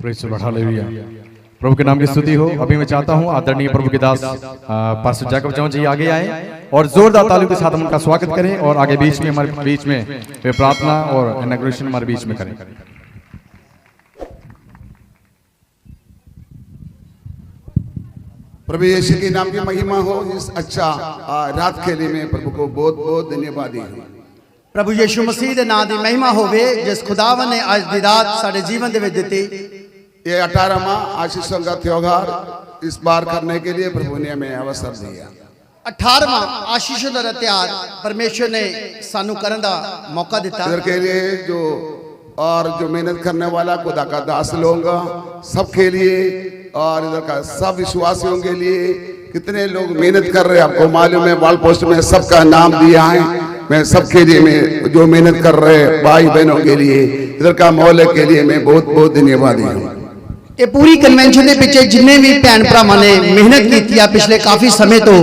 Praise Lord, hallelujah. प्रभु के नाम की स्तुति हो। अभी मैं चाहता हूं आदरणीय प्रभु के दास पास्टर जैकब जॉन जी आगे आए और जोरदार तालियों के साथ हम उनका स्वागत करें और आगे बीच में हमारे बीच में वे प्रार्थना और इनॉग्रेशन हमारे बीच में करें। प्रभु यीशु के नाम की महिमा हो। इस अच्छा रात के लिए मैं प्रभु को बहुत बहुत धन्यवाद हूँ। प्रभु यीशु मसीह के नाम की महिमा होवे जिस खुदावन ने आज दी रात साडे जीवन दे विच दित्ती। ये 18वां आशीषों का त्योहार इस बार करने के लिए प्रभु ने हमें अवसर दिया। 18वां आशीषों का त्योहार परमेश्वर ने सानू करन दा मौका दिता। इधर के लिए जो मेहनत करने वाला खुदा का दास लोग सबके लिए और इधर का सब विश्वासियों के लिए कितने लोग मेहनत कर रहे हैं आपको मालूम है। वॉल पोस्ट में सबका नाम दिया है। मैं सबके लिए मैं जो मेहनत कर रहे भाई बहनों के लिए इधर का मोहल्ले के लिए मैं बहुत बहुत धन्यवाद हूँ। ये पूरी कन्वेंशन के पीछे जिन्ने भी भैन भरावां ने मेहनत की है पिछले काफी समय तो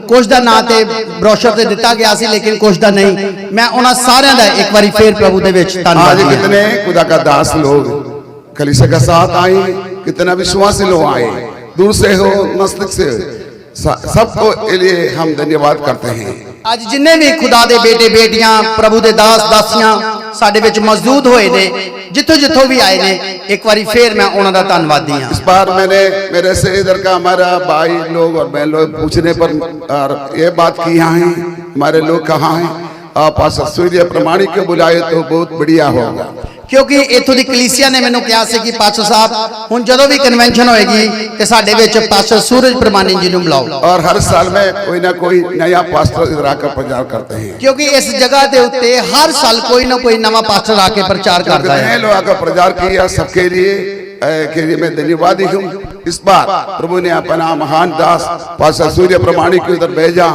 कुछ का ना तो ब्रोशर से दिता गया सी लेकिन कुछ का नहीं। मैं उन्होंने सारे का एक बार फिर प्रभु दे विच धन्यवाद। आज कितने खुदा का दास लोग कलीसिया का साथ आए, कितना विश्वासी लोग आए, दूर से हो नजदीक से सबको लिए हम धन्यवाद करते हैं। आज जिन्ने भी खुदा दे बेटे बेटियां प्रभु दे दास दासियां साडे विच मौजूद होए ने जिथों जिथों भी आए ने एक बारी फिर मैं उन्हां दा धन्नवादी हां। इस बार मैंने मेरे से इधर का हमारा भाई लोग और बहन लोग पूछने पर और ये बात की है हमारे लोग कहाँ हैं आप पास्टर सूर्य प्रमाणिक को बुलाए तो बहुत बढ़िया होगा। क्योंकि इथों दी कलीसिया ने मैंने कहा से कि पास्टर साहब हुण जदों भी कन्वेंशन होएगी ते साडे विच पास्टर सूरज प्रमाणिक जी नु बुलाओ। और हर साल में कोई ना कोई नया पास्टर इधर आकर प्रचार करते हैं क्योंकि इस जगह के उत्ते हर साल कोई ना कोई नवा पास्टर आके प्रचार करता है। लोग आकर प्रचार किया सबके लिए मैं धन्यवादी हूँ। इस बार प्रभु ने अपना महान दास पास्टर सूर्य प्रमाणिक को इधर भेजा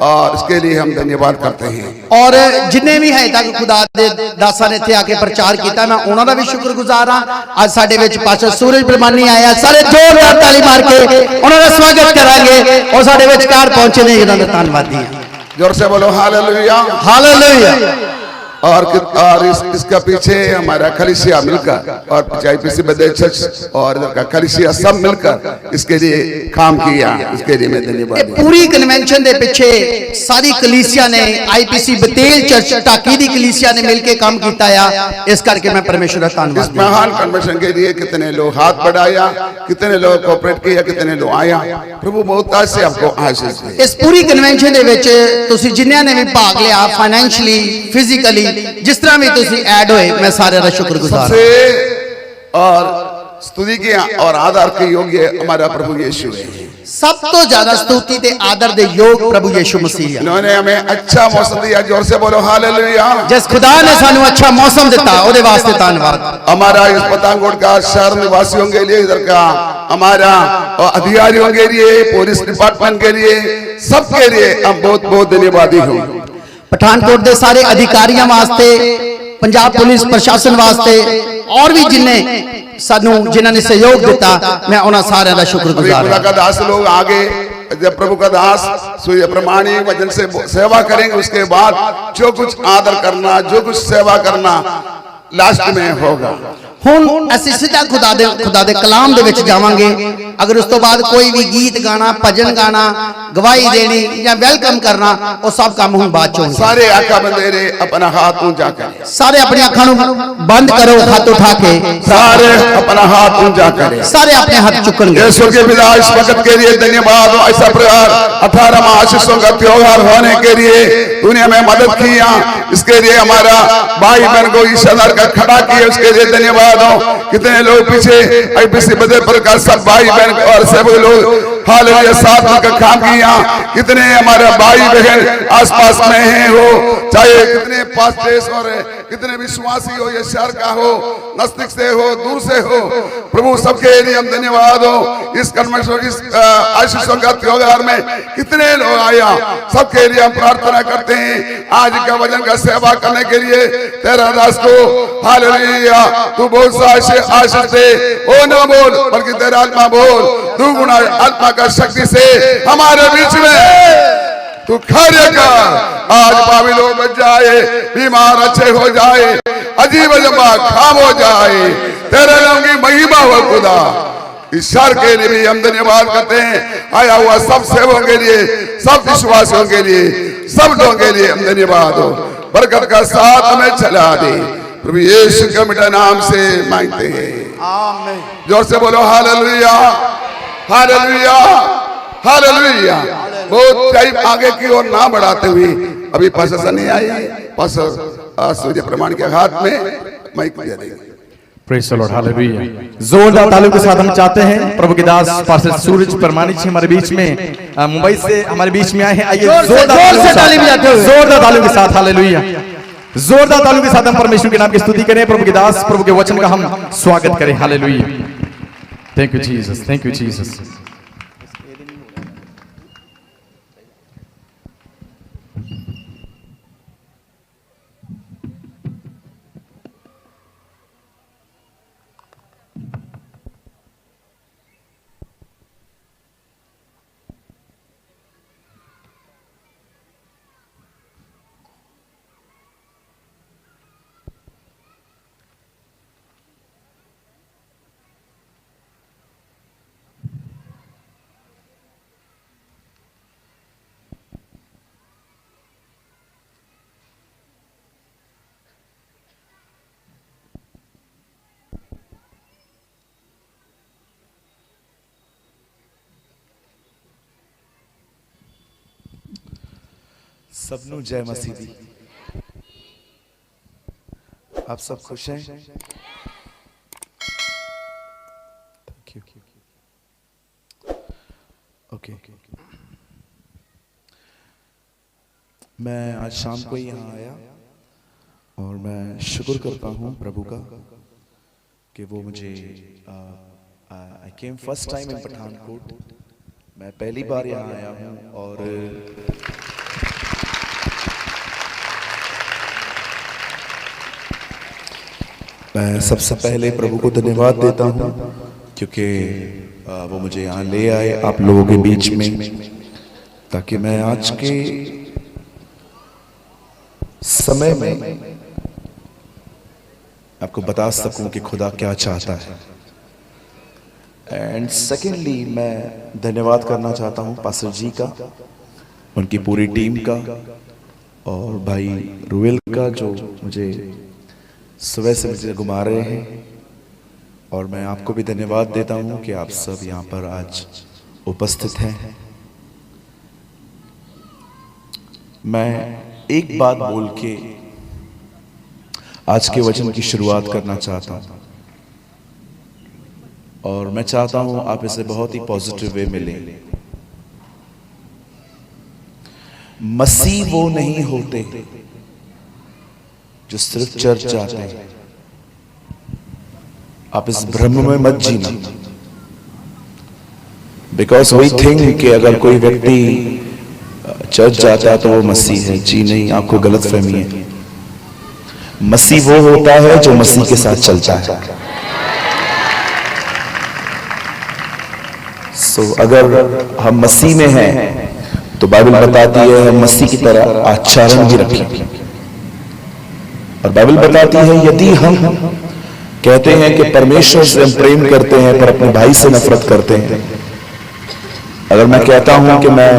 और इसके लिए हम धन्यवाद करते हैं। और जिन्हें भी है तक खुदा दे दासा ने इत्थे आके प्रचार किया मैं उन्हां दा भी शुक्रगुजार हां। आज साडे विच पास्टर सूरज प्रमाणी आया, सारे जोरदार ताली मार के उन्हां दा स्वागत करांगे और साडे विचकार पहुंचे ने इन्हां दा धन्यवादी हां। जोर से बोलो हालेलुया हालेलुया। और इसका पीछे हमारा कलीसिया मिलकर और पीसी बदे चर्च और इधर का कलीसिया सब मिलकर इसके लिए काम किया। इसके लिए मैं धन्यवाद। पूरी कन्वेंशन के पीछे सारी कलीसिया ने आईपीसी बतेल चर्च टाकी दी कलीसिया ने मिलकर काम किया। इस करके मैं परमेश्वर का धन्यवाद। इस महान कन्वेंशन के लिए कितने लोग हाथ बढ़ाया, कितने लोग कोऑपरेट किया, कितने लोग आया। प्रभु बहुत आज से आपको आशीष दे। इस पूरी कन्वेंशन के विच तुसी जिन्हां ने भी भाग लिया फाइनेंशियली फिजिकली जिस तरह भी तुसी ऐड होए मैं सारे का शुक्रगुजार और स्तुति के और आदर के योग्य हमारा प्रभु यीशु है। सब तो ज्यादा स्तुति ते आदर दे योग प्रभु यीशु मसीह है। इन्होंने हमें अच्छा मौसम दिया। जोर से बोलो हालेलुया। जिस खुदा ने सानू अच्छा मौसम दिता ओदे वास्ते धन्यवाद। हमारा इस पतांगोट का शहर निवासियों के लिए इधर का हमारा अधिकारियों के लिए पुलिस डिपार्टमेंट के लिए सबके लिए हम बहुत बहुत धन्यवादी हूँ। पठानकोट के सारे अधिकारियों वास्ते पंजाब पुलिस प्रशासन वास्ते और भी जिन्होंने ने सहयोग दिता मैं उन्होंने सारे का शुक्रगुजार हूं। का दास लोग आगे जब प्रभु का दास सूर्य प्रमाणिक वचन से सेवा करेंगे उसके बाद जो कुछ आदर करना जो कुछ सेवा करना लास्ट में होगा। हुण असीं सीधा खुदा दे कलाम दे विच जावांगे। अगर उस तो बाद कोई भी गीत गाना भजन गाना गवाही देनी या वेलकम करना वो सब काम हुण बाद चों। सारे आका बंदेरे अपना हाथ ऊंचा करें। सारे अपनी आंखां नूं बंद करो हाथ उठा के सारे अपना हाथ ऊंचा करें। सारे अपने हाथ चुकणगे। यीशु के पिता इस वक्त के लिए धन्यवाद। ऐसा प्रकार 18वां आशीषों का त्योहार होने के लिए तूने हमें मदद किया। इसके लिए हमारा भाई बहन को इस अदर का खड़ा किया उसके लिए धन्यवाद। कितने लोग पीछे आईपीसी बदे प्रकार सब भाई बहन और सब लोग हालेलुया साथ मिलकर काम किया। कितने हमारे भाई बहन आसपास में हैं हो चाहे कितने पास देश और कितने विश्वासी हो ये शहर का हो नजदीक से हो दूर से हो प्रभु सबके लिए हम धन्यवाद हो। इस कन्वेंशन इस आशीषों का त्योहार में कितने लोग आया सबके लिए हम प्रार्थना करते हैं। आज का वचन का सेवा करने के लिए तेरा दास को हालेलुया तू बहुत सा आशीष दे। ओ ना बोल बल्कि तेरा आत्मा बोल। तू गुना आत्मा का शक्ति से हमारे बीच में तू कार्य कर। आज भावी लोग बच जाए, बीमार अच्छे हो जाए, अजीब अजम्बा खाम हो जाए, तेरे नाम की महिमा हो खुदा। इस शहर के लिए भी हम धन्यवाद करते हैं। आया हुआ सब सेवकों के लिए, सब विश्वासियों के लिए, सब लोगों के लिए हम धन्यवाद हो। बरकत का साथ हमें चला दे, प्रभु यीशु के मिठा नाम से मांगते हैं, आमीन। जोर से बोलो हालेलुया, हालेलुया, हालेलुया। बहुत टाइम आगे की ओर ना बढ़ाते हुए अभी पास्टर नहीं आए, पास्टर सूर्य प्रमाण के हाथ में माइक दे देंगे। Praise the Lord, hallelujah. जोरदार तालियों के साथ हम चाहते हैं प्रभु के दास पास्टर सूरज परमानी जी हमारे बीच में, मुंबई से हमारे बीच में आए हैं। आइए जोरदार ताली बजाते हुए, जोरदार तालियों के साथ, हालेलुया। जोरदार तालियों के साथ हम परमेश्वर के नाम की स्तुति करें, प्रभु के दास, प्रभु के वचन का हम स्वागत करें, hallelujah. Thank you Jesus, thank you Jesus. सबनू जय मसीह दी। आप सब खुश हैं? Thank you. ओके, मैं आज शाम को ही यहाँ आया और मैं शुक्र करता हूँ प्रभु का कि वो मुझे I came first time in Pathankot. मैं पहली बार यहाँ आया हूँ और मैं सबसे पहले प्रभु को धन्यवाद देता हूँ क्योंकि वो मुझे यहाँ ले आए आप लोगों के बीच में, ताकि मैं आज के समय में आपको बता सकूं कि खुदा क्या चाहता है। एंड सेकेंडली मैं धन्यवाद करना चाहता हूँ पास्टर जी का, उनकी पूरी टीम का और भाई रुएल का जो मुझे सुबह से मुझे घुमा रहे हैं। और मैं आपको भी धन्यवाद देता हूं कि आप सब यहाँ पर आज उपस्थित हैं। मैं एक बात बोल के आज के वचन की शुरुआत करना चाहता हूं और मैं चाहता हूं आप इसे बहुत ही पॉजिटिव वे में लें। मसीह वो नहीं होते जो सिर्फ चर्च जाते हैं। आप इस भ्रम में मत जीना, बिकॉज वी थिंक कि अगर कोई व्यक्ति चर्च जाता है तो वो मसीह है। जी नहीं, आपको गलत फहमी है। मसीह वो होता है जो मसीह के साथ चलता है। सो अगर हम मसीह में हैं तो बाइबल बताती है हम मसीह की तरह आचरण भी रखें। और बाइबल बताती है यदि हम कहते हैं कि परमेश्वर से हम प्रेम करते हैं पर अपने भाई से नफरत करते हैं, अगर मैं कहता हूं कि मैं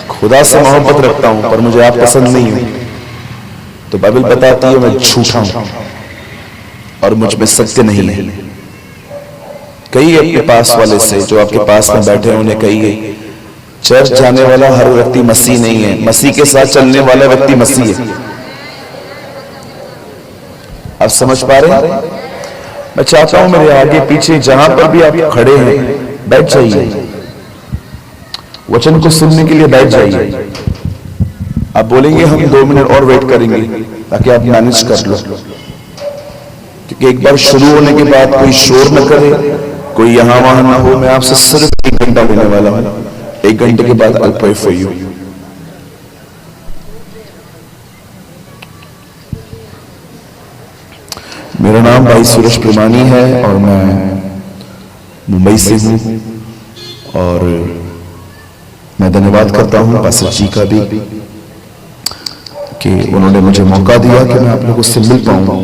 खुदा से मोहब्बत रखता हूं पर मुझे आप पसंद नहीं हो, तो बाइबल बताती है मैं झूठा हूं और मुझ में सत्य नहीं है। कई अपने पास वाले से जो आपके पास में बैठे हैं उन्हें कहिए चर्च जाने वाला हर व्यक्ति मसीह नहीं है, मसीह के साथ चलने वाला व्यक्ति मसीह है। आप समझ पा रहे हैं? मैं चाहता हूं मेरे आगे पीछे जहां पर भी आप खड़े हैं बैठ जाइए, वचन को सुनने के लिए बैठ जाइए। आप बोलेंगे हम 2 मिनट और वेट करेंगे ताकि आप मैनेज कर लो, क्योंकि एक बार शुरू होने के बाद कोई शोर न करे, कोई यहां वहां ना हो। मैं आपसे सिर्फ 1 घंटा लेने वाला हूं। 1 घंटे के बाद I'll pray for you। मेरा नाम भाई सूरज प्रमाणी है और मैं मुंबई से हूँ और मैं धन्यवाद करता हूं पास्टर जी का भी कि उन्होंने मुझे मौका दिया कि मैं आप लोगों से मिल पाऊं,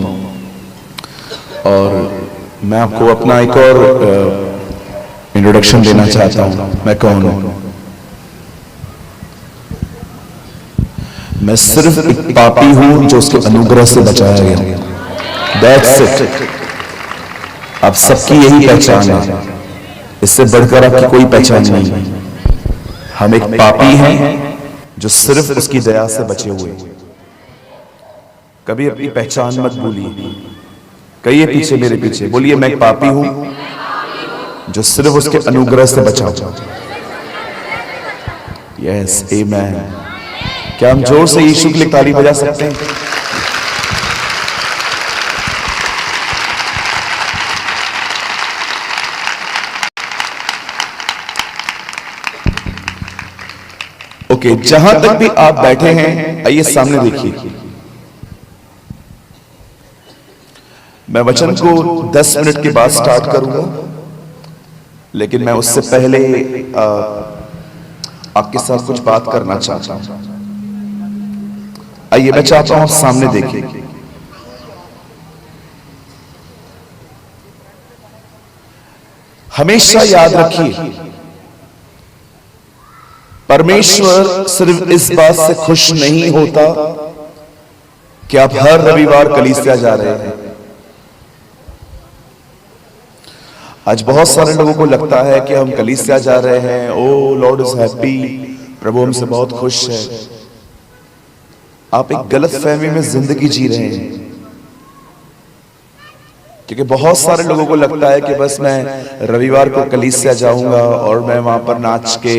और मैं आपको अपना एक और इंट्रोडक्शन देना चाहता हूं। मैं कौन हूं? मैं सिर्फ एक पापी हूं जो उसके अनुग्रह से बचाया गया। That's it। आप सबकी यही पहचान है, इससे बढ़कर आपकी कोई पहचान नहीं है। हम एक पापी हैं जो सिर्फ उसकी दया से बचे हुए। कभी अपनी पहचान मत भूलिए। कहिए पीछे, मेरे पीछे बोलिए, मैं एक पापी हूं जो सिर्फ उसके अनुग्रह से बचा हुआ। यस, आमेन। क्या हम जोर से यीशु के लिए ताली बजा सकते हैं? ओके, जहां तक भी आप बैठे हैं, आइए सामने देखिए। मैं वचन को 10 मिनट के बाद स्टार्ट करूंगा, लेकिन मैं उससे पहले आपके साथ कुछ बात करना चाहता हूं। आइए, मैं चाहता हूं आप सामने देखिए। हमेशा याद रखिए, परमेश्वर सिर्फ इस बात से खुश नहीं होता कि आप हर रविवार कलीसिया जा रहे हैं। आज बहुत सारे लोगों को लगता है कि हम कलीसिया जा रहे हैं, ओ लॉर्ड इज हैप्पी, प्रभु हमसे बहुत खुश है। आप एक गलत फहमी में जिंदगी जी रहे हैं, क्योंकि बहुत सारे लोगों को लगता है कि बस मैं रविवार को कलीसिया जाऊंगा और मैं वहां पर नाच के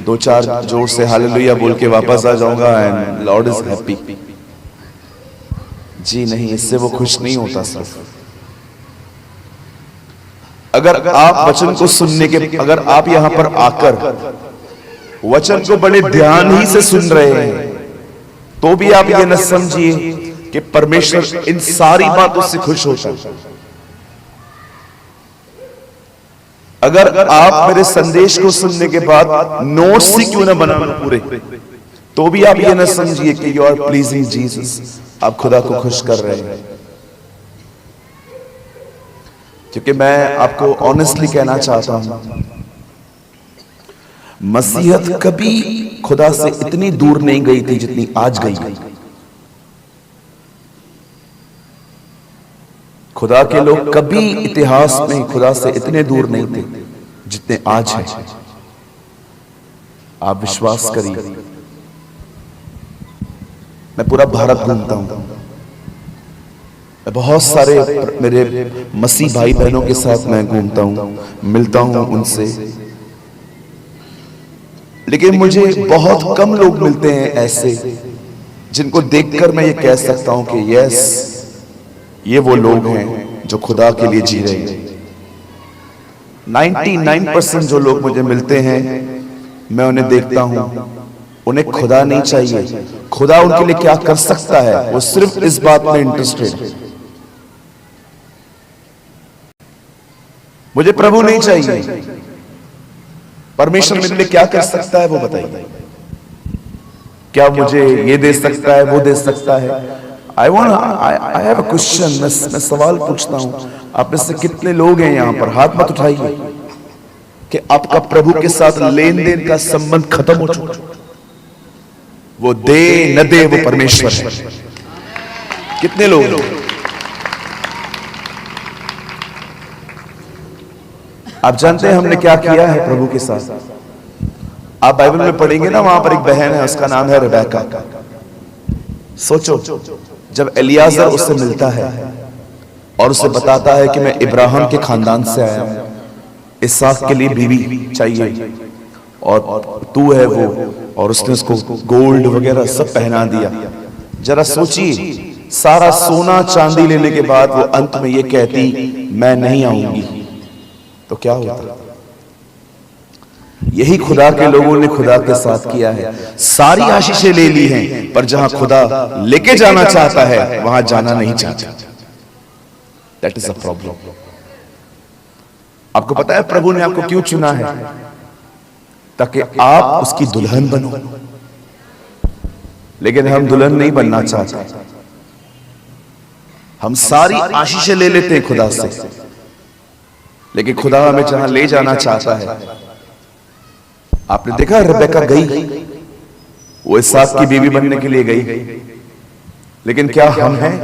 2-4 जोर से हालेलुया बोल के वापस आ जाऊंगा एंड लॉर्ड इज हैप्पी। जी नहीं, इससे वो खुश नहीं होता। सिर्फ अगर आप वचन को सुनने के, अगर आप यहां पर आकर वचन को बड़े ध्यान ही से सुन रहे हैं, तो भी आप ये न समझिए कि परमेश्वर इन सारी बातों से खुश होता है। अगर आप मेरे संदेश को सुनने के बाद नोट्स ही क्यों ना बना पूरे, तो भी आप ये न समझिए कि यू आर प्लीजिंग जीसस, आप खुदा को खुश कर रहे हैं। क्योंकि मैं आपको ऑनेस्टली कहना चाहता हूं, मसीहत कभी खुदा से इतनी दूर नहीं गई थी जितनी आज गई। खुदा के लोग कभी इतिहास में खुदा से इतने दूर नहीं थे जितने आज हैं। आप विश्वास करिए, मैं पूरा भारत घूमता हूं, बहुत सारे मेरे मसीह भाई बहनों के साथ मैं घूमता हूं, मिलता हूं उनसे, लेकिन मुझे बहुत कम लोग मिलते हैं ऐसे जिनको देखकर मैं ये कह सकता हूं कि यस, ये वो लोग हैं जो खुदा के लिए जी रहे हैं। 99% जो लोग मुझे मिलते हैं, मैं उन्हें देखता हूं, उन्हें खुदा नहीं चाहिए। खुदा उनके लिए क्या कर सकता है, वो सिर्फ इस बात में इंटरेस्टेड है। मुझे प्रभु नहीं चाहिए, परमेश्वर मेरे लिए क्या कर सकता है वो बताइए। क्या मुझे ये दे सकता है, वो दे सकता है? I have a question. मैं सवाल पूछता हूं, आप में से कितने लोग हैं यहां पर, हाथ मत उठाइए, कि आपका प्रभु के साथ लेन देन का संबंध खत्म हो चुका? वो दे न दे, वो परमेश्वर है। कितने लोग? आप जानते हैं हमने क्या किया है प्रभु के साथ? आप बाइबल में पढ़ेंगे ना, वहां पर एक बहन है, उसका नाम है रिबेका। सोचो, जब एलियाजर उससे मिलता है और उसे बताता है कि मैं इब्राहिम के खानदान से आया हूं, इसहाक के लिए बीवी चाहिए और तू है वो, और उसने उसको गोल्ड वगैरह सब पहना दिया। जरा सोचिए, सारा सोना चांदी लेने के बाद वो अंत में ये कहती मैं नहीं आऊंगी, तो क्या होता? यही खुदा के लोगों ने खुदा के साथ किया है। सारी आशीषें ले ली हैं, पर जहां खुदा लेके जाना चाहता है वहां जाना नहीं चाहता। That is a problem. आपको पता है प्रभु ने आपको क्यों चुना है? ताकि आप उसकी दुल्हन बनो। लेकिन हम दुल्हन नहीं बनना चाहते। हम सारी आशीषें ले लेते हैं खुदा से, लेकिन खुदा हमें जहां ले जाना चाहता है। आपने देखा रिबेका गई, वो इसहाक की बीवी बनने के लिए गई, लेकिन क्या हम हैं?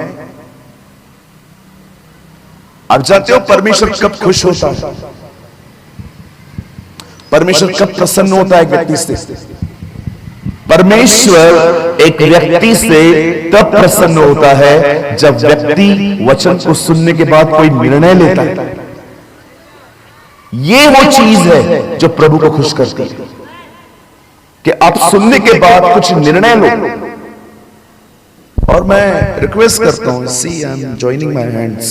आप जानते हो परमेश्वर कब खुश होता है? परमेश्वर कब प्रसन्न होता है एक व्यक्ति से? परमेश्वर एक व्यक्ति से तब प्रसन्न होता है जब व्यक्ति वचन को सुनने के बाद कोई निर्णय लेता है। ये वो चीज है जो प्रभु को खुश करती है कि आप सुनने के बाद कुछ निर्णय लो। और मैं रिक्वेस्ट करता हूं, see I am joining my hands.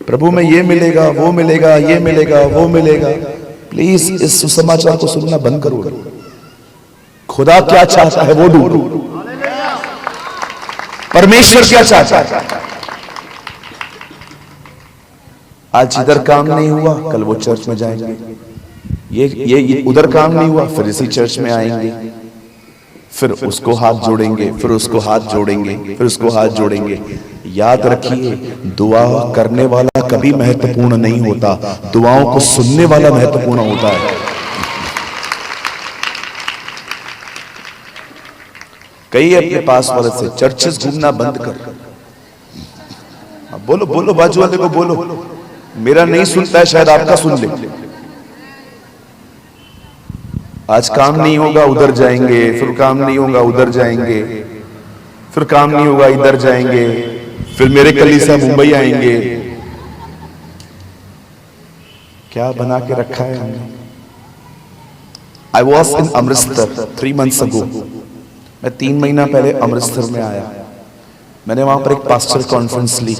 प्रभु में ये मिलेगा, वो मिलेगा, ये मिलेगा, वो मिलेगा। प्लीज इस सुसमाचार को सुनना बंद करो। खुदा क्या चाहता है वो ढूंढो। परमेश्वर क्या चाहता है? आज इधर काम नहीं हुआ, कल वो चर्च में जाएंगे। ये उधर काम नहीं हुआ, फिर इसी चर्च में आएंगे, फिर उसको हाथ जोड़ेंगे, फिर उसको हाथ जोड़ेंगे, फिर उसको हाथ जोड़ेंगे। याद रखिए, दुआ करने वाला कभी महत्वपूर्ण नहीं होता, दुआओं को सुनने वाला महत्वपूर्ण होता है। कई अपने पास वाले से चर्चेस घूमना बंद कर। बोलो बोलो, बाजू वाले को बोलो, मेरा नहीं सुनता है, शायद आपका सुन ले। आज काम नहीं होगा, उधर जाएंगे, फिर काम नहीं होगा, उधर जाएंगे, फिर काम नहीं होगा, इधर जाएंगे, फिर मेरे कलीसिया मुंबई आएंगे। क्या बना के रखा है हमने? I was in Amritsar 3 months ago। मैं 3 महीना पहले अमृतसर में आया। मैंने वहां पर एक पास्टर कॉन्फ्रेंस ली।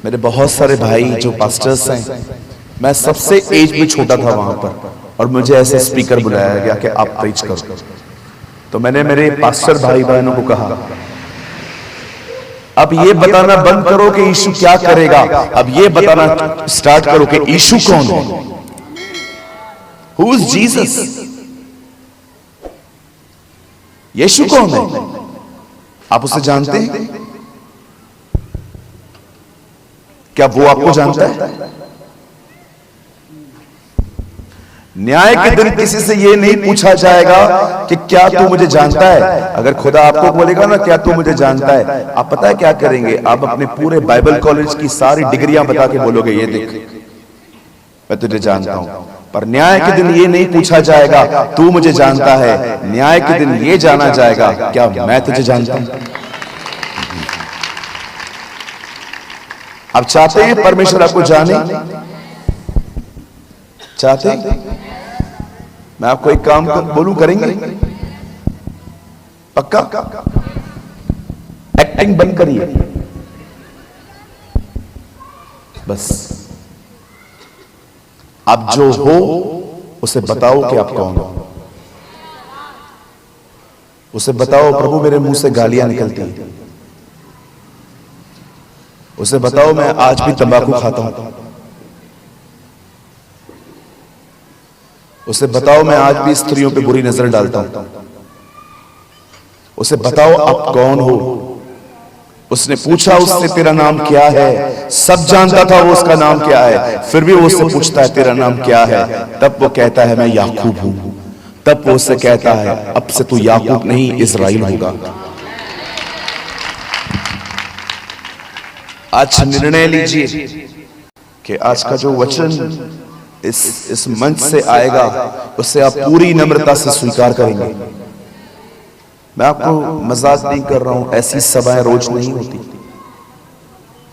मेरे बहुत सारे भाई जो पास्टर्स हैं, मैं सबसे एज में छोटा था वहां पर, और मुझे ऐसे स्पीकर बुलाया गया कि आप प्रीच करो। तो मैंने मेरे पास्टर भाई बहनों को कहा, अब ये बताना बंद करो कि यीशु क्या करेगा, अब ये बताना स्टार्ट करो कि यीशु कौन है। Who is Jesus? यीशु कौन है? आप उसे जानते हैं? क्या वो आपको जानता है? न्याय के दिन किसी से ये नहीं पूछा जाएगा कि क्या तू मुझे जानता है। अगर खुदा आपको बोलेगा ना क्या तू मुझे जानता है, आप पता है क्या करेंगे? आप अपने पूरे बाइबल कॉलेज की सारी डिग्रियां बता के बोलोगे, ये देख मैं तुझे जानता हूं। पर न्याय के दिन ये नहीं पूछा जाएगा तू मुझे जानता है, न्याय के दिन ये जाना जाएगा क्या मैं तुझे जानता हूं। आप चाहते हैं परमेश्वर आपको जाने? चाहते हैं? मैं आपको एक काम बोलूं, करेंगे? पक्का? एक्टिंग बंद करिए, बस आप जो हो उसे बताओ कि आप कौन हो। उसे बताओ प्रभु मेरे मुंह से गालियां निकलती हैं। उसे बताओ मैं आज भी तंबाकू खाता हूं। उसे बताओ मैं आज भी स्त्रियों पे बुरी नजर डालता हूं। उसे बताओ आप कौन हो। उसने पूछा उससे तेरा नाम क्या है, सब जानता था वो उसका नाम क्या है, फिर भी वो उससे पूछता है तेरा नाम क्या है। तब वो कहता है मैं याकूब हूं। तब वो उससे कहता है अब से तू याकूब नहीं इज़राइल होगा। आज निर्णय लीजिए कि आज का जो वचन इस मंच से आएगा उससे आप पूरी नम्रता से स्वीकार करेंगे। मैं आपको मजाक नहीं कर रहा हूं, ऐसी सभाएं रोज नहीं होती।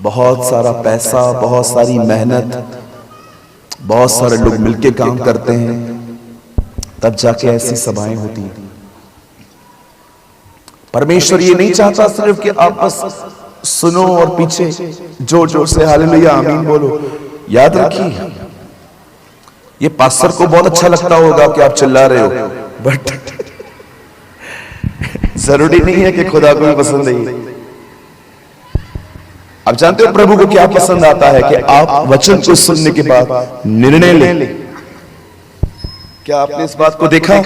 बहुत सारा पैसा, बहुत सारी मेहनत, बहुत सारे लोग मिलके काम करते हैं, तब जाके ऐसी सभाएं होती हैं। परमेश्वर ये नहीं चाहता सिर्फ कि आप बस सुनो और पीछे जोर जोर से हालेलुया आमीन बोलो। याद रखिए, ये पास्टर को बहुत अच्छा लगता होगा कि आप चिल्ला रहे हो, बट जरूरी नहीं है कि खुदा को भी पसंद नहीं। आप जानते हो प्रभु को क्या पसंद आता है? कि आप वचन को सुनने के बाद निर्णय लें क्या आपने इस बात को देखा?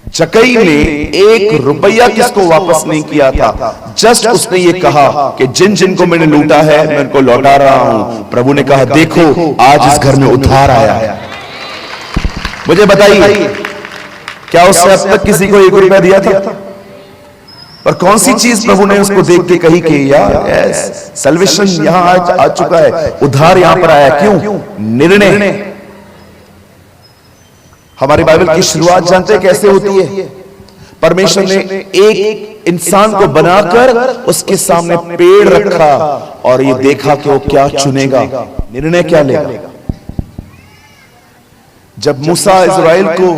जकई ने 1 रुपया किसको वापस नहीं किया था। जस्ट उसने ये कहा कि जिन जिन को मैंने लूटा है मैं उनको लौटा रहा हूं। प्रभु ने कहा देखो आज इस घर में उद्धार आया है। मुझे बताइए क्या उसने अब तक किसी को 1 रुपया दिया था? पर कौन सी चीज प्रभु ने उसको देख के कही कि यार सल्वेशन यहां आ चुका है, उद्धार यहां पर आया। क्यों? निर्णय। हमारी बाइबल की शुरुआत जानते हैं कैसे होती है? परमेश्वर ने एक इंसान को बनाकर उसके सामने पेड़ रखा और ये देखा कि वो क्या चुनेगा, निर्णय क्या लेगा। जब मूसा इस्राएल को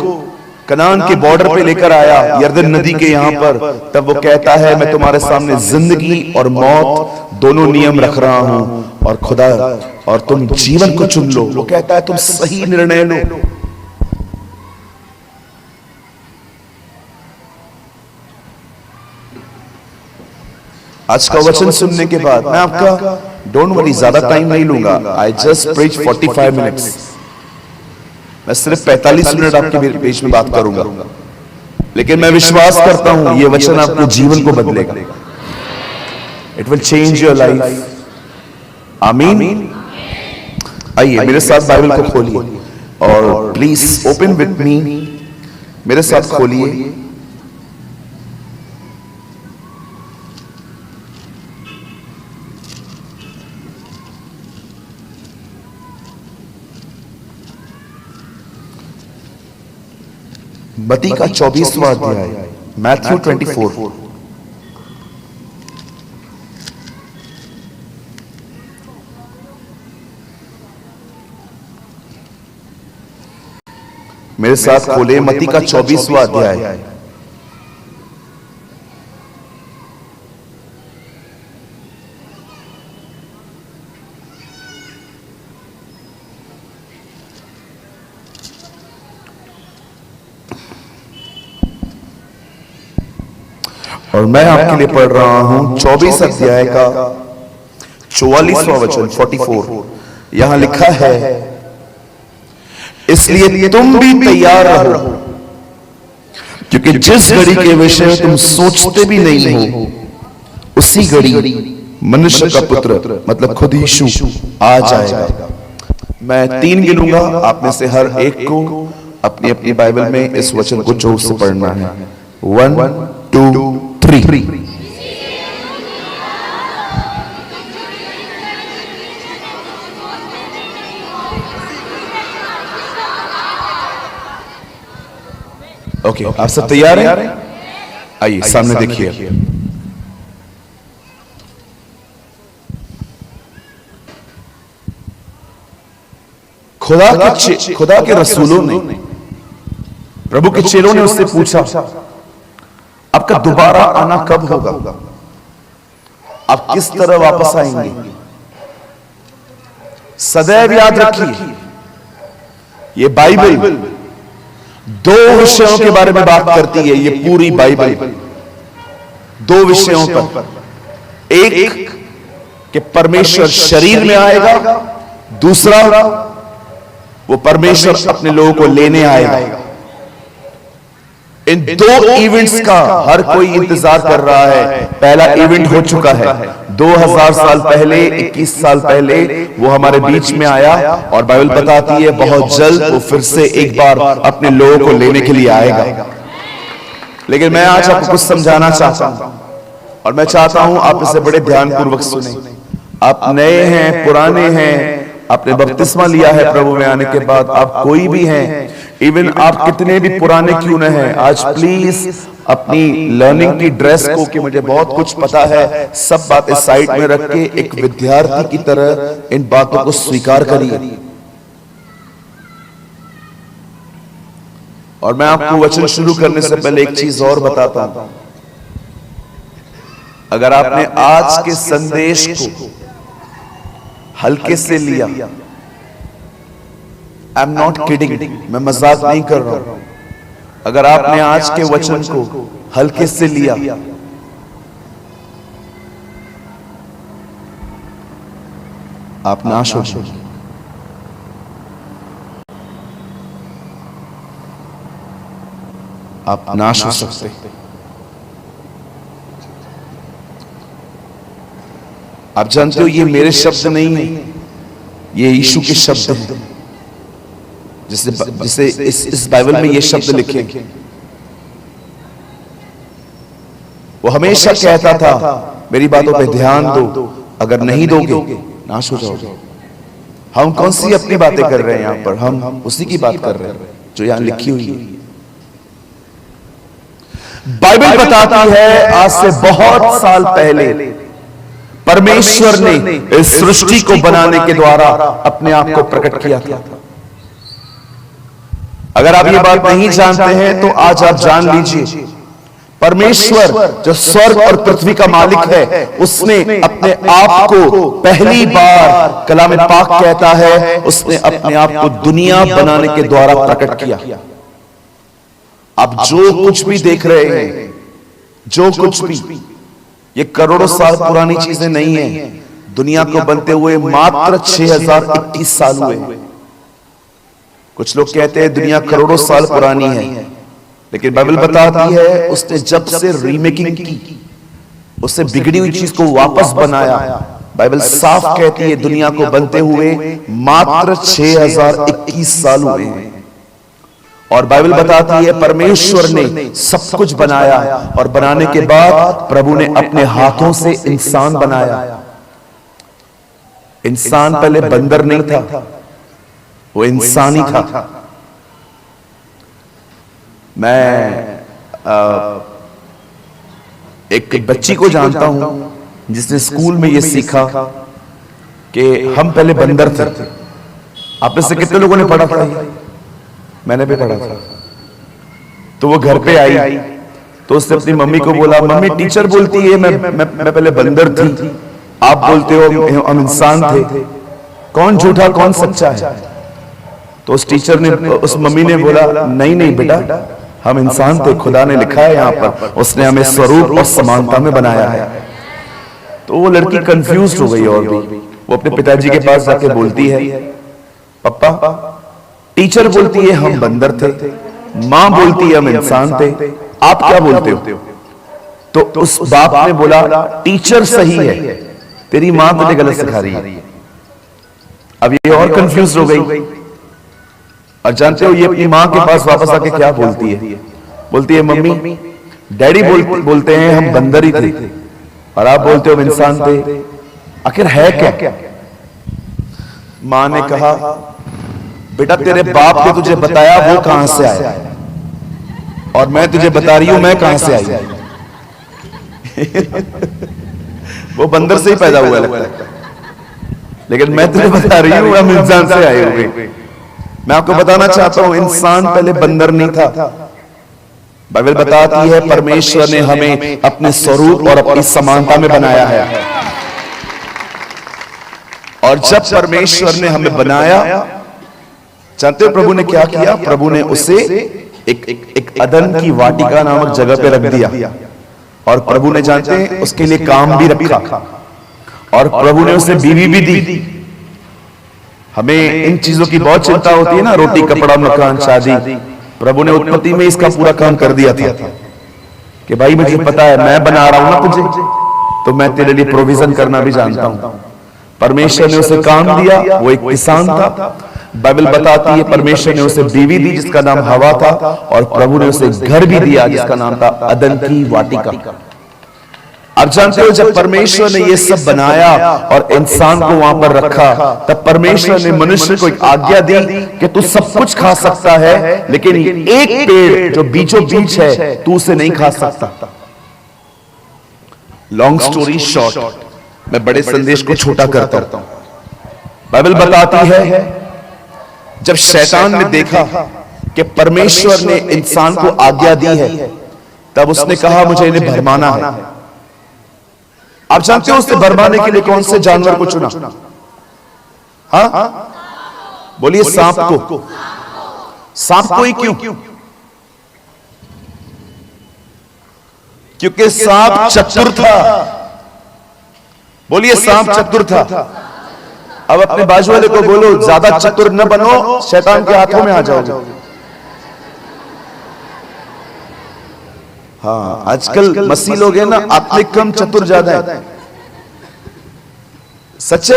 कनान के बॉर्डर पे लेकर आया, यरदन नदी के यहां पर, तब वो कहता है मैं तुम्हारे सामने जिंदगी और मौत दोनों नियम रख रहा हूं और खुदा और तुम जीवन को चुन लो। वो कहता है तुम सही निर्णय लो। आज का वचन सुनने के बाद मैं आपका डोंट वरी ज्यादा टाइम नहीं लूंगा। I just preach 45 minutes. मैं सिर्फ 45 मिनट आपके बीच में बात करूंगा, लेकिन मैं विश्वास करता हूं ये वचन आपके जीवन को बदलेगा। It will change your life. आमीन। आइए मेरे साथ बाइबल को खोलिए और प्लीज ओपन विद मी। मेरे साथ खोलिए मत्ती का 24वां अध्याय, मैथ्यू 24। मेरे साथ खोले मत्ती का 24वां अध्याय। और मैं आपके लिए पढ़ रहा हूं 24 अध्याय का 44वां वचन 44। यहां लिखा है इसलिए तुम भी तैयार रहो, क्योंकि जिस घड़ी के विषय में तुम सोचते भी नहीं हो उसी घड़ी मनुष्य का पुत्र मतलब खुद यीशु आ जाएगा। मैं 3 गिनूंगा, आप में से हर एक को अपनी अपनी बाइबल में इस वचन को जोर से पढ़ना है। 1 2 3। ओके, आप सब तैयार हैं? आइए सामने देखिए। खुदा के रसूलों ने, प्रभु के चेलों ने उससे पूछा आपका दोबारा आना कब होगा? आप किस तरह वापस आएंगे? सदैव याद रखिए ये बाइबल 2 विषयों के बारे में बात करती है। ये पूरी बाइबल 2 विषयों पर, एक कि परमेश्वर शरीर में आएगा, दूसरा वो परमेश्वर अपने लोगों को लेने आएगा। इन 2 इवेंट्स का हर कोई इंतजार कर रहा है। पहला इवेंट हो चुका है 2000 साल पहले, 21 साल पहले वो हमारे बीच में आया और बाइबल बताती है बहुत जल्द वो फिर से एक बार अपने लोगों को लेने के लिए आएगा। लेकिन मैं आज आपको कुछ समझाना चाहता हूं और मैं चाहता हूं आप इसे बड़े ध्यानपूर्वक सुने। आप नए हैं, पुराने हैं, आपने बपतिस्मा लिया है प्रभु में आने के बाद, आप कोई भी हैं, इवन आप कितने भी पुराने क्यों न हैं, आज प्लीज अपनी लर्निंग की ड्रेस को, कि मुझे बहुत कुछ पता है, सब बातें साइड में रख के एक विद्यार्थी की तरह इन बातों को स्वीकार करिए। और मैं आपको वचन शुरू करने से पहले एक चीज और बताता हूं। अगर आपने आज के संदेश को हल्के से लिया, आई एम नॉट किडिंग, मैं मजाक नहीं कर रहा हूं, अगर आपने आज के वचन को हल्के से लिया, आप नाश हो जाएंगे। आप नाश हो सकते। आप जानते हो ये मेरे शब्द नहीं है, ये यीशु के शब्द हैं। जिसे इस बाइबल में ये शब्द लिखे, वो हमेशा कहता था मेरी बातों पे ध्यान दो, अगर नहीं दोगे नाश हो जाओगे। हम कौन सी अपनी बातें कर रहे हैं यहां पर, हम उसी की बात कर रहे हैं जो यहां लिखी हुई है। बाइबल बताती है आज से बहुत साल पहले परमेश्वर ने इस सृष्टि को बनाने के द्वारा अपने आप को प्रकट किया था। अगर आप ये बात नहीं जानते हैं तो आज आप जान लीजिए, परमेश्वर जो स्वर्ग और पृथ्वी का मालिक है, उसने अपने आप को पहली बार कलाम पाक कहता है, उसने अपने आप को दुनिया बनाने के द्वारा प्रकट किया। आप जो कुछ भी देख रहे हैं, जो कुछ भी, ये करोड़ों साल पुरानी चीजें नहीं है। दुनिया को बनते हुए मात्र 6021 साल हुए। कुछ लोग कहते हैं दुनिया करोड़ों साल पुरानी है, लेकिन बाइबल बताती है उसने जब से रीमेकिंग की, उससे बिगड़ी हुई चीज को वापस बनाया। बाइबल साफ कहती है दुनिया को बनते हुए मात्र 6021 साल हुए हैं। और बाइबल बताती है परमेश्वर ने सब कुछ बनाया, और बनाने के बाद प्रभु ने अपने हाथों से इंसान बनाया। इंसान पहले बंदर नहीं था, वो इंसान ही था। मैं एक बच्ची को जानता हूं जिसने स्कूल में ये सीखा कि हम पहले बंदर थे। आप में से कितने लोगों ने पढ़ा था? मैंने भी पढ़ा था। तो वो घर पे आई तो उसने अपनी मम्मी को बोला, मम्मी टीचर बोलती है मैं पहले बंदर थी, आप बोलते हो हम इंसान थे, कौन झूठा कौन सच्चा है? तो उस टीचर ने, उस मम्मी ने बोला, नहीं बेटा, हम इंसान थे, खुदा ने लिखा है यहाँ पर, उसने हमें स्वरूप और समानता में बनाया है। तो वो लड़की कंफ्यूज हो गई, और भी वो अपने पिताजी के पास जाके बोलती है, पापा टीचर बोलती है हम बंदर थे, माँ बोलती है हम इंसान थे, आप क्या बोलते हो? तो उस बाप ने बोला टीचर सही है, तेरी माँ तुझे गलत सिखा रही है। अब ये और कंफ्यूज हो गई। और जानते हो ये अपनी माँ के पास वापस आके क्या बोलती है? बोलती है मम्मी डैडी बोलते हैं हम बंदर ही थे, और आप बोलते हो हम इंसान थे, आखिर है क्या? माँ ने कहा बेटा तेरे बाप ने तुझे बताया वो कहां से आया, और मैं तुझे बता रही हूं मैं कहां से आई। वो बंदर से ही पैदा हुआ लगता है, लेकिन मैं तुझे बता रही हूं हम इंसान से आए हुए। मैं आपको बताना चाहता हूं इंसान पहले बंदर नहीं था। बाइबल बताती है परमेश्वर ने हमें अपने स्वरूप और अपनी समानता में बनाया है। और जब परमेश्वर ने हमें बनाया, जानते हो प्रभु ने क्या किया? प्रभु ने उसे एक अदन की वाटिका नामक जगह पे रख दिया, और प्रभु ने जानते हैं उसके लिए काम भी रखा, और प्रभु ने उसे बीवी भी दी। हमें इन चीजों की बहुत चिंता होती है ना, रोटी कपड़ा मकान शादी। प्रभु ने उत्पत्ति में इसका पूरा काम कर दिया था कि भाई मुझे पता है मैं बना रहा हूं ना तुझे, तो मैं तेरे लिए प्रोविजन करना भी जानता हूं। परमेश्वर ने उसे काम दिया, वो एक किसान था। बाइबल बताती है परमेश्वर ने उसे बीवी दी जिसका नाम हवा था, और प्रभु ने उसे घर भी दिया जिसका नाम था अदन की वाटिका। अब जानते हो जब परमेश्वर ने ये सब बनाया और इंसान को वहां पर रखा, तब परमेश्वर ने मनुष्य को एक आज्ञा दी कि तू सब कुछ खा सकता है, लेकिन एक पेड़ जो बीचों बीच है तू उसे नहीं खा सकता। लॉन्ग स्टोरी शॉर्ट, मैं बड़े संदेश को छोटा करता हूं। बाइबल बताती है जब शैतान ने देखा कि परमेश्वर ने इंसान को आज्ञा दी है, तब उसने कहा मुझे इन्हें भरमाना है। आप जानते हो उसने भरमाने के लिए कौन से जानवर को चुना? हाँ बोलिए सांप को। सांप को ही क्यों? क्योंकि सांप चतुर था। बोलिए सांप चतुर था। अब अपने बाजू वाले को बोलो ज्यादा चतुर न बनो, शैतान के हाथों में आ जाओगे। हाँ, आजकल मसीह लोग हैं ना, आत्मिक कम चतुर ज्यादा है। सच्चे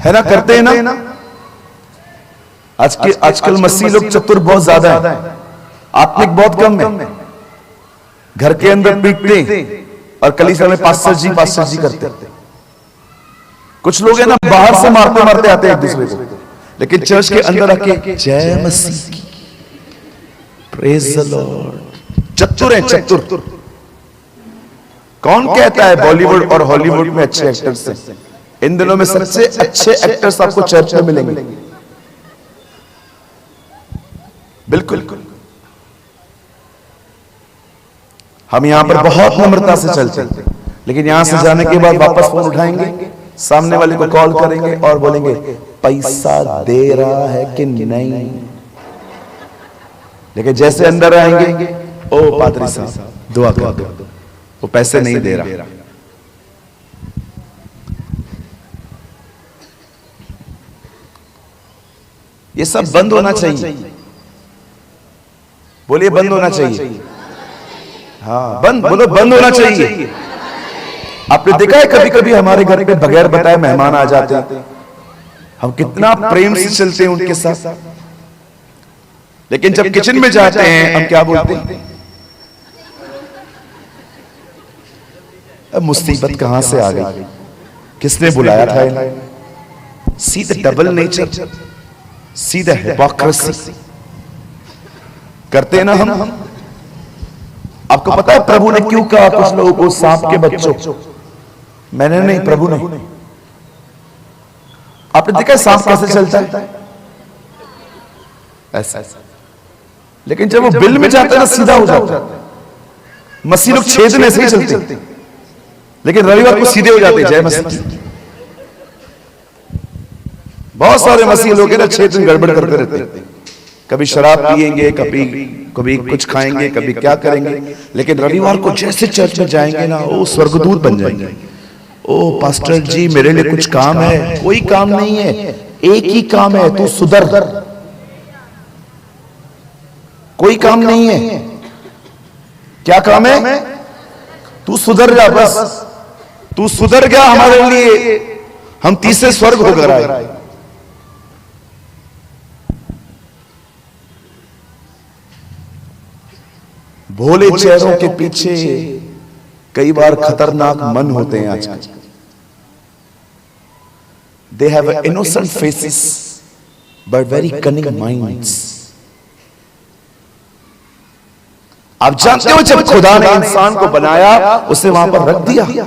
है ना, करते हैं ना। आजकल मसीह लोग चतुर बहुत ज्यादा है, आत्मिक बहुत कम है। घर के अंदर पीटते और कलीसिया में पास्टर जी करते। कुछ लोग हैं ना, बाहर से मारते मारते आते हैं एक दूसरे को, लेकिन चर्च के अंदर आके जय मसीह, प्रेज द लॉर्ड। चतुर है, चतुर। कौन कहता है बॉलीवुड और हॉलीवुड में अच्छे एक्टर्स हैं? इन दिनों में सबसे अच्छे एक्टर्स आपको चर्च में मिलेंगे। बिल्कुल। हम यहां पर बहुत नम्रता से चलते हैं, लेकिन यहां से जाने के बाद वापस फोन उठाएंगे, सामने वाले को कॉल करेंगे और बोलेंगे पैसा दे रहा है कि नहीं। लेकिन जैसे अंदर आएंगे, ओ पादरी साहब दुआ कर दो, वो पैसे नहीं दे रहा। ये सब बंद होना चाहिए। बोलिए बंद होना चाहिए। हाँ, बंद बोलो, बंद होना चाहिए। आपने देखा है कभी कभी हमारे घर पे बगैर बताए मेहमान आ जाते हैं, हम कितना प्रेम से चलते हैं उनके साथ, लेकिन जब किचन में जाते हैं हम क्या बोलते हैं? अब मुसीबत कहां से आ गई, किसने बुलाया था इन्हें? See the double nature, see the hypocrisy करते हैं ना हम। आपको पता है प्रभु ने क्यों कहा कुछ लोगों को सांप के बच्चों? मैंने नहीं, प्रभु ने। आपने देखा सांप कैसे चलता है? ऐसा। लेकिन जब वो बिल में जाता है ना, सीधा हो जाता है। मसीह लोग छेदने से ही चलते, लेकिन रविवार को सीधे हो जाते। जय मसीह। बहुत सारे मसीह लोग ना छेदन गड़बड़ करते रहते, कभी शराब पिएंगे, कभी कुछ खाएंगे, कभी क्या करेंगे, लेकिन रविवार को जैसे चर्च में जाएंगे ना, वो स्वर्गदूत बन जाएंगे। ओ पास्टर जी, मेरे लिए कुछ काम है। कोई काम नहीं है, एक ही काम है, तू सुधर। कोई काम नहीं है। क्या काम है? तू सुधर जा, बस तू सुधर गया हमारे लिए, हम तीसरे स्वर्ग होकर आए। भोले चेहरों के पीछे कई बार खतरनाक मन होते हैं आजकल। They have innocent faces but very cunning minds. आप जानते हो जब खुदा ने इंसान को बनाया, उसे वहां पर रख दिया,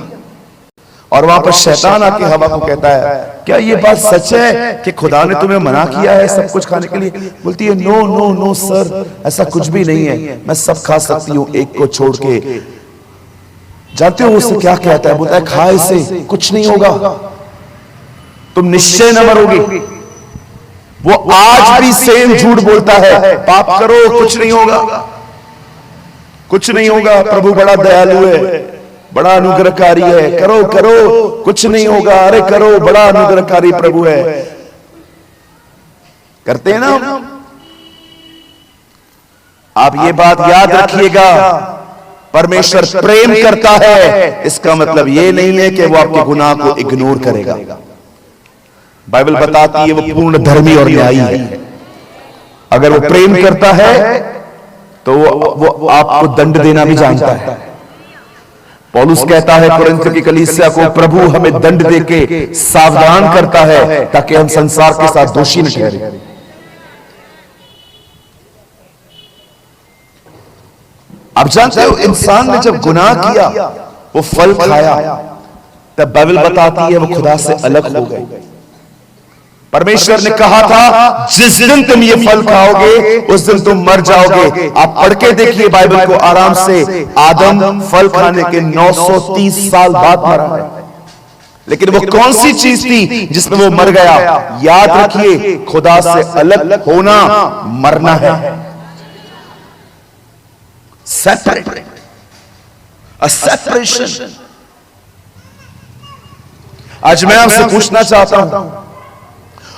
और वहां पर शैतान आके हवा को कहता है, क्या ये बात सच है कि खुदा ने तुम्हें मना किया है सब कुछ खाने के लिए? बोलती है, नो नो नो सर, ऐसा कुछ भी नहीं है, मैं सब खा सकती हूं एक को छोड़ के। जानते हो उससे क्या कहता है? बोलता है, खा इसे, कुछ नहीं होगा, तुम निश्चय न मरोगे। वो आज भी सेम झूठ बोलता है, पाप करो कुछ नहीं होगा, कुछ नहीं होगा, प्रभु बड़ा दयालु है, बड़ा अनुग्रहकारी है, करो करो कुछ नहीं होगा, अरे करो, बड़ा अनुग्रहकारी प्रभु है। करते हैं ना आप। ये बात याद रखिएगा, परमेश्वर प्रेम करता है, इसका मतलब ये नहीं है कि वो आपके गुनाह को इग्नोर करेगा। बाइबल बताती है वो पूर्ण धर्मी और न्यायी है। अगर वो प्रेम करता है तो वो आपको दंड देना भी जानता है। पौलुस कहता है कुरिन्थ की कलीसिया को, प्रभु हमें दंड देके सावधान करता है ताकि हम संसार के साथ दोषी न ठहरे। आप जानते हो इंसान ने जब गुनाह किया, वो फल खाया, तब बाइबल बताती है वो खुदा से अलग हो गए। परमेश्वर ने कहा था जिस दिन तुम ये फल खाओगे उस दिन तुम मर जाओगे। आप पढ़ के देखिए बाइबल को आराम से, आदम फल खाने के 930 साल बाद मरा है, लेकिन वो कौन सी चीज थी जिसमें वो मर गया? याद रखिए, खुदा से अलग होना मरना है। Separate, a separation. आज मैं आपसे पूछना चाहता हूं,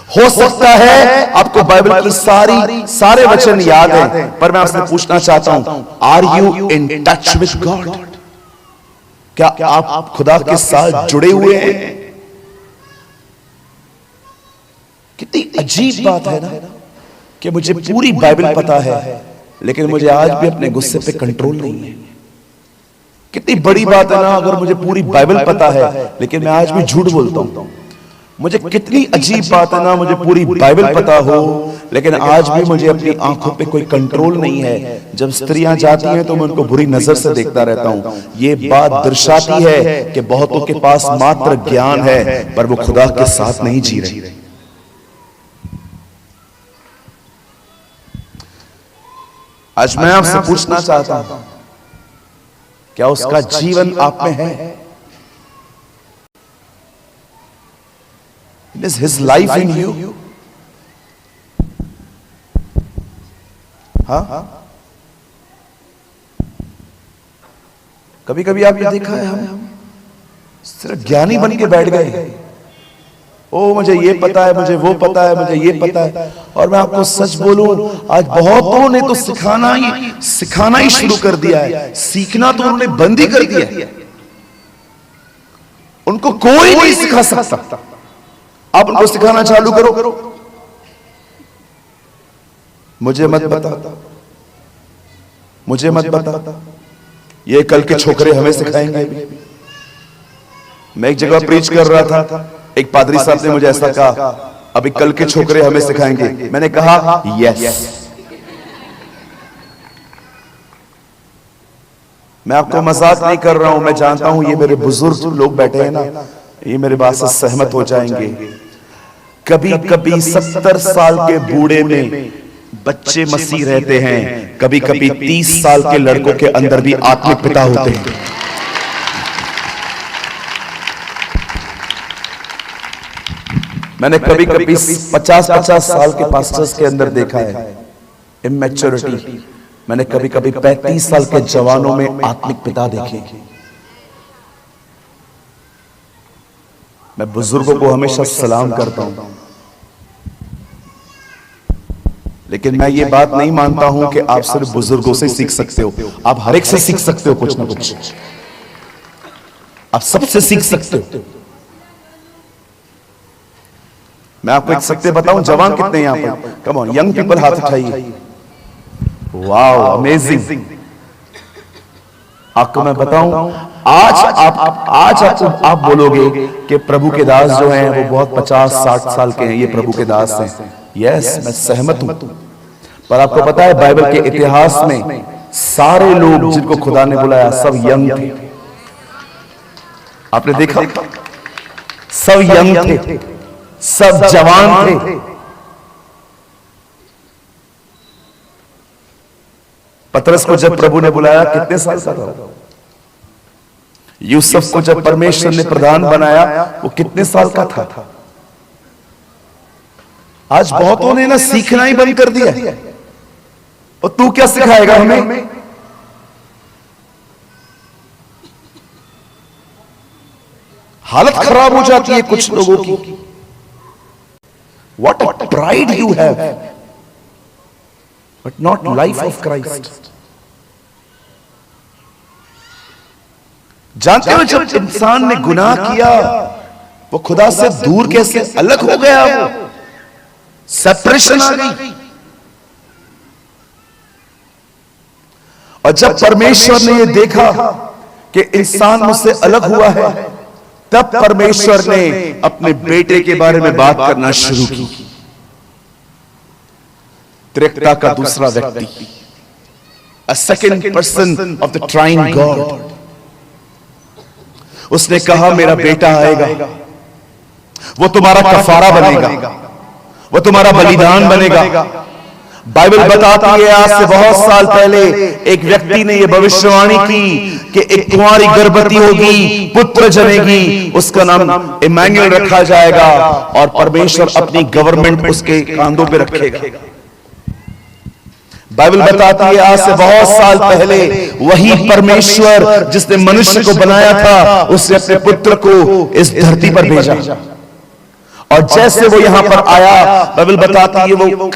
हो सकता है आपको बाइबल की सारे वचन याद हैं, पर मैं आपसे पूछना चाहता हूं, are you in touch with God? क्या आप खुदा के साथ जुड़े हुए हैं? कितनी अजीब बात है ना कि मुझे पूरी बाइबल पता है, लेकिन मुझे आज भी अपने गुस्से पे कंट्रोल नहीं है। कितनी बड़ी बात है ना अगर मुझे पूरी बाइबल पता है, लेकिन मैं आज भी झूठ बोलता हूं। मुझे कितनी अजीब बात है ना, मुझे पूरी बाइबल पता हो, लेकिन आज भी मुझे अपनी आंखों पे कोई कंट्रोल नहीं है। जब स्त्रियां जाती हैं तो मैं उनको बुरी नजर से देखता रहता हूं। ये बात दर्शाती है कि बहुतों के पास मात्र ज्ञान है, पर वो खुदा के साथ नहीं जी रहे। आज मैं आपसे पूछना चाहता हूं, क्या उसका जीवन आप में है? Is his life in you? हाँ, कभी कभी आपने देखा है हम सिर्फ ज्ञानी बन के बैठ गए। ओ मुझे ये पता है, मुझे वो पता है, मुझे ये पता है। और मैं आपको सच बोलूं, आज बहुतों ने तो सिखाना ही शुरू कर दिया है। सीखना तो उन्होंने बंद ही कर दिया है। उनको कोई नहीं सिखा सकता। आप उनको सिखाना चालू करो, मुझे मत बता, मुझे मत बता, ये कल के छोकरे हमें सिखाएंगे। मैं एक जगह प्रीच कर रहा था, एक पादरी साहब ने मुझे ऐसा कहा, अभी कल के छोकरे हमें सिखाएंगे। मैंने कहा यस। मैं आपको मजाक नहीं कर रहा हूं, मैं जानता हूं ये मेरे बुजुर्ग लोग बैठे हैं ना, ये मेरे बात से सहमत हो जाएंगे। कभी कभी 70 साल के बूढ़े में बच्चे मसीह रहते हैं, कभी कभी 30 साल के लड़कों के अंदर भी आत्मिक पिता होते हैं। मैंने कभी कभी 50 साल के पास्टर्स के अंदर देखा है इमैच्योरिटी। मैंने कभी कभी 35 साल के जवानों में आत्मिक पिता देखे। मैं बुजुर्गों को हमेशा सलाम करता हूं, लेकिन मैं ये बात नहीं मानता हूं कि आप सिर्फ बुजुर्गों से सीख सकते हो। आप हर एक से सीख सकते हो कुछ ना कुछ, आप सबसे सीख सकते हो। मैं आपको एक सत्य बताऊं, जवान कितने हैं यहां पर? कम ऑन यंग पीपल, हाथ उठाइए। Wow amazing. आपको मैं बताऊं, आज आप बोलोगे कि प्रभु के दास जो हैं वो बहुत 50-60 साल के हैं, ये प्रभु के दास हैं। यस, मैं सहमत हूं, पर आपको पता है बाइबल के इतिहास में सारे लोग जिनको खुदा ने बुलाया सब यंग थे। आपने देखा, सब यंग थे, सब जवान थे। पतरस को जब प्रभु ने बुलाया कितने साल का था? यूसुफ को जब परमेश्वर ने प्रधान बनाया वो कितने साल का था? आज बहुतों ने ना सीखना ही बंद कर दिया। और तू क्या सिखाएगा हमें? हालत खराब हो जाती है कुछ लोगों की। What a pride you have, but not life of Christ. जानते हो जब इंसान ने गुनाह किया वो खुदा से दूर कैसे अलग हो गया, वो सेपरेशन आ गई। और जब परमेश्वर ने ये देखा कि इंसान मुझसे अलग हुआ है, तब परमेश्वर ने अपने बेटे के बारे में बात करना शुरू की। त्रिकता का दूसरा व्यक्ति, a second person of the trine God। उसने कहा मेरा बेटा आएगा, वो तुम्हारा कफारा बनेगा, वो तुम्हारा बलिदान बनेगा। बाइबल बताती है आज से बहुत साल पहले एक व्यक्ति ने यह भविष्यवाणी की कि एक कुंवारी गर्भवती होगी, पुत्र जनेगी, उसका नाम इमैनुएल रखा जाएगा और परमेश्वर अपनी गवर्नमेंट उसके कांधों पे रखेगा। बाइबल बताती है आज से बहुत साल पहले वही परमेश्वर जिसने मनुष्य को बनाया था, उसने अपने पुत्र को इस धरती पर भेजा। और जैसे वो यहां पर आया, बाइबल बताती है वो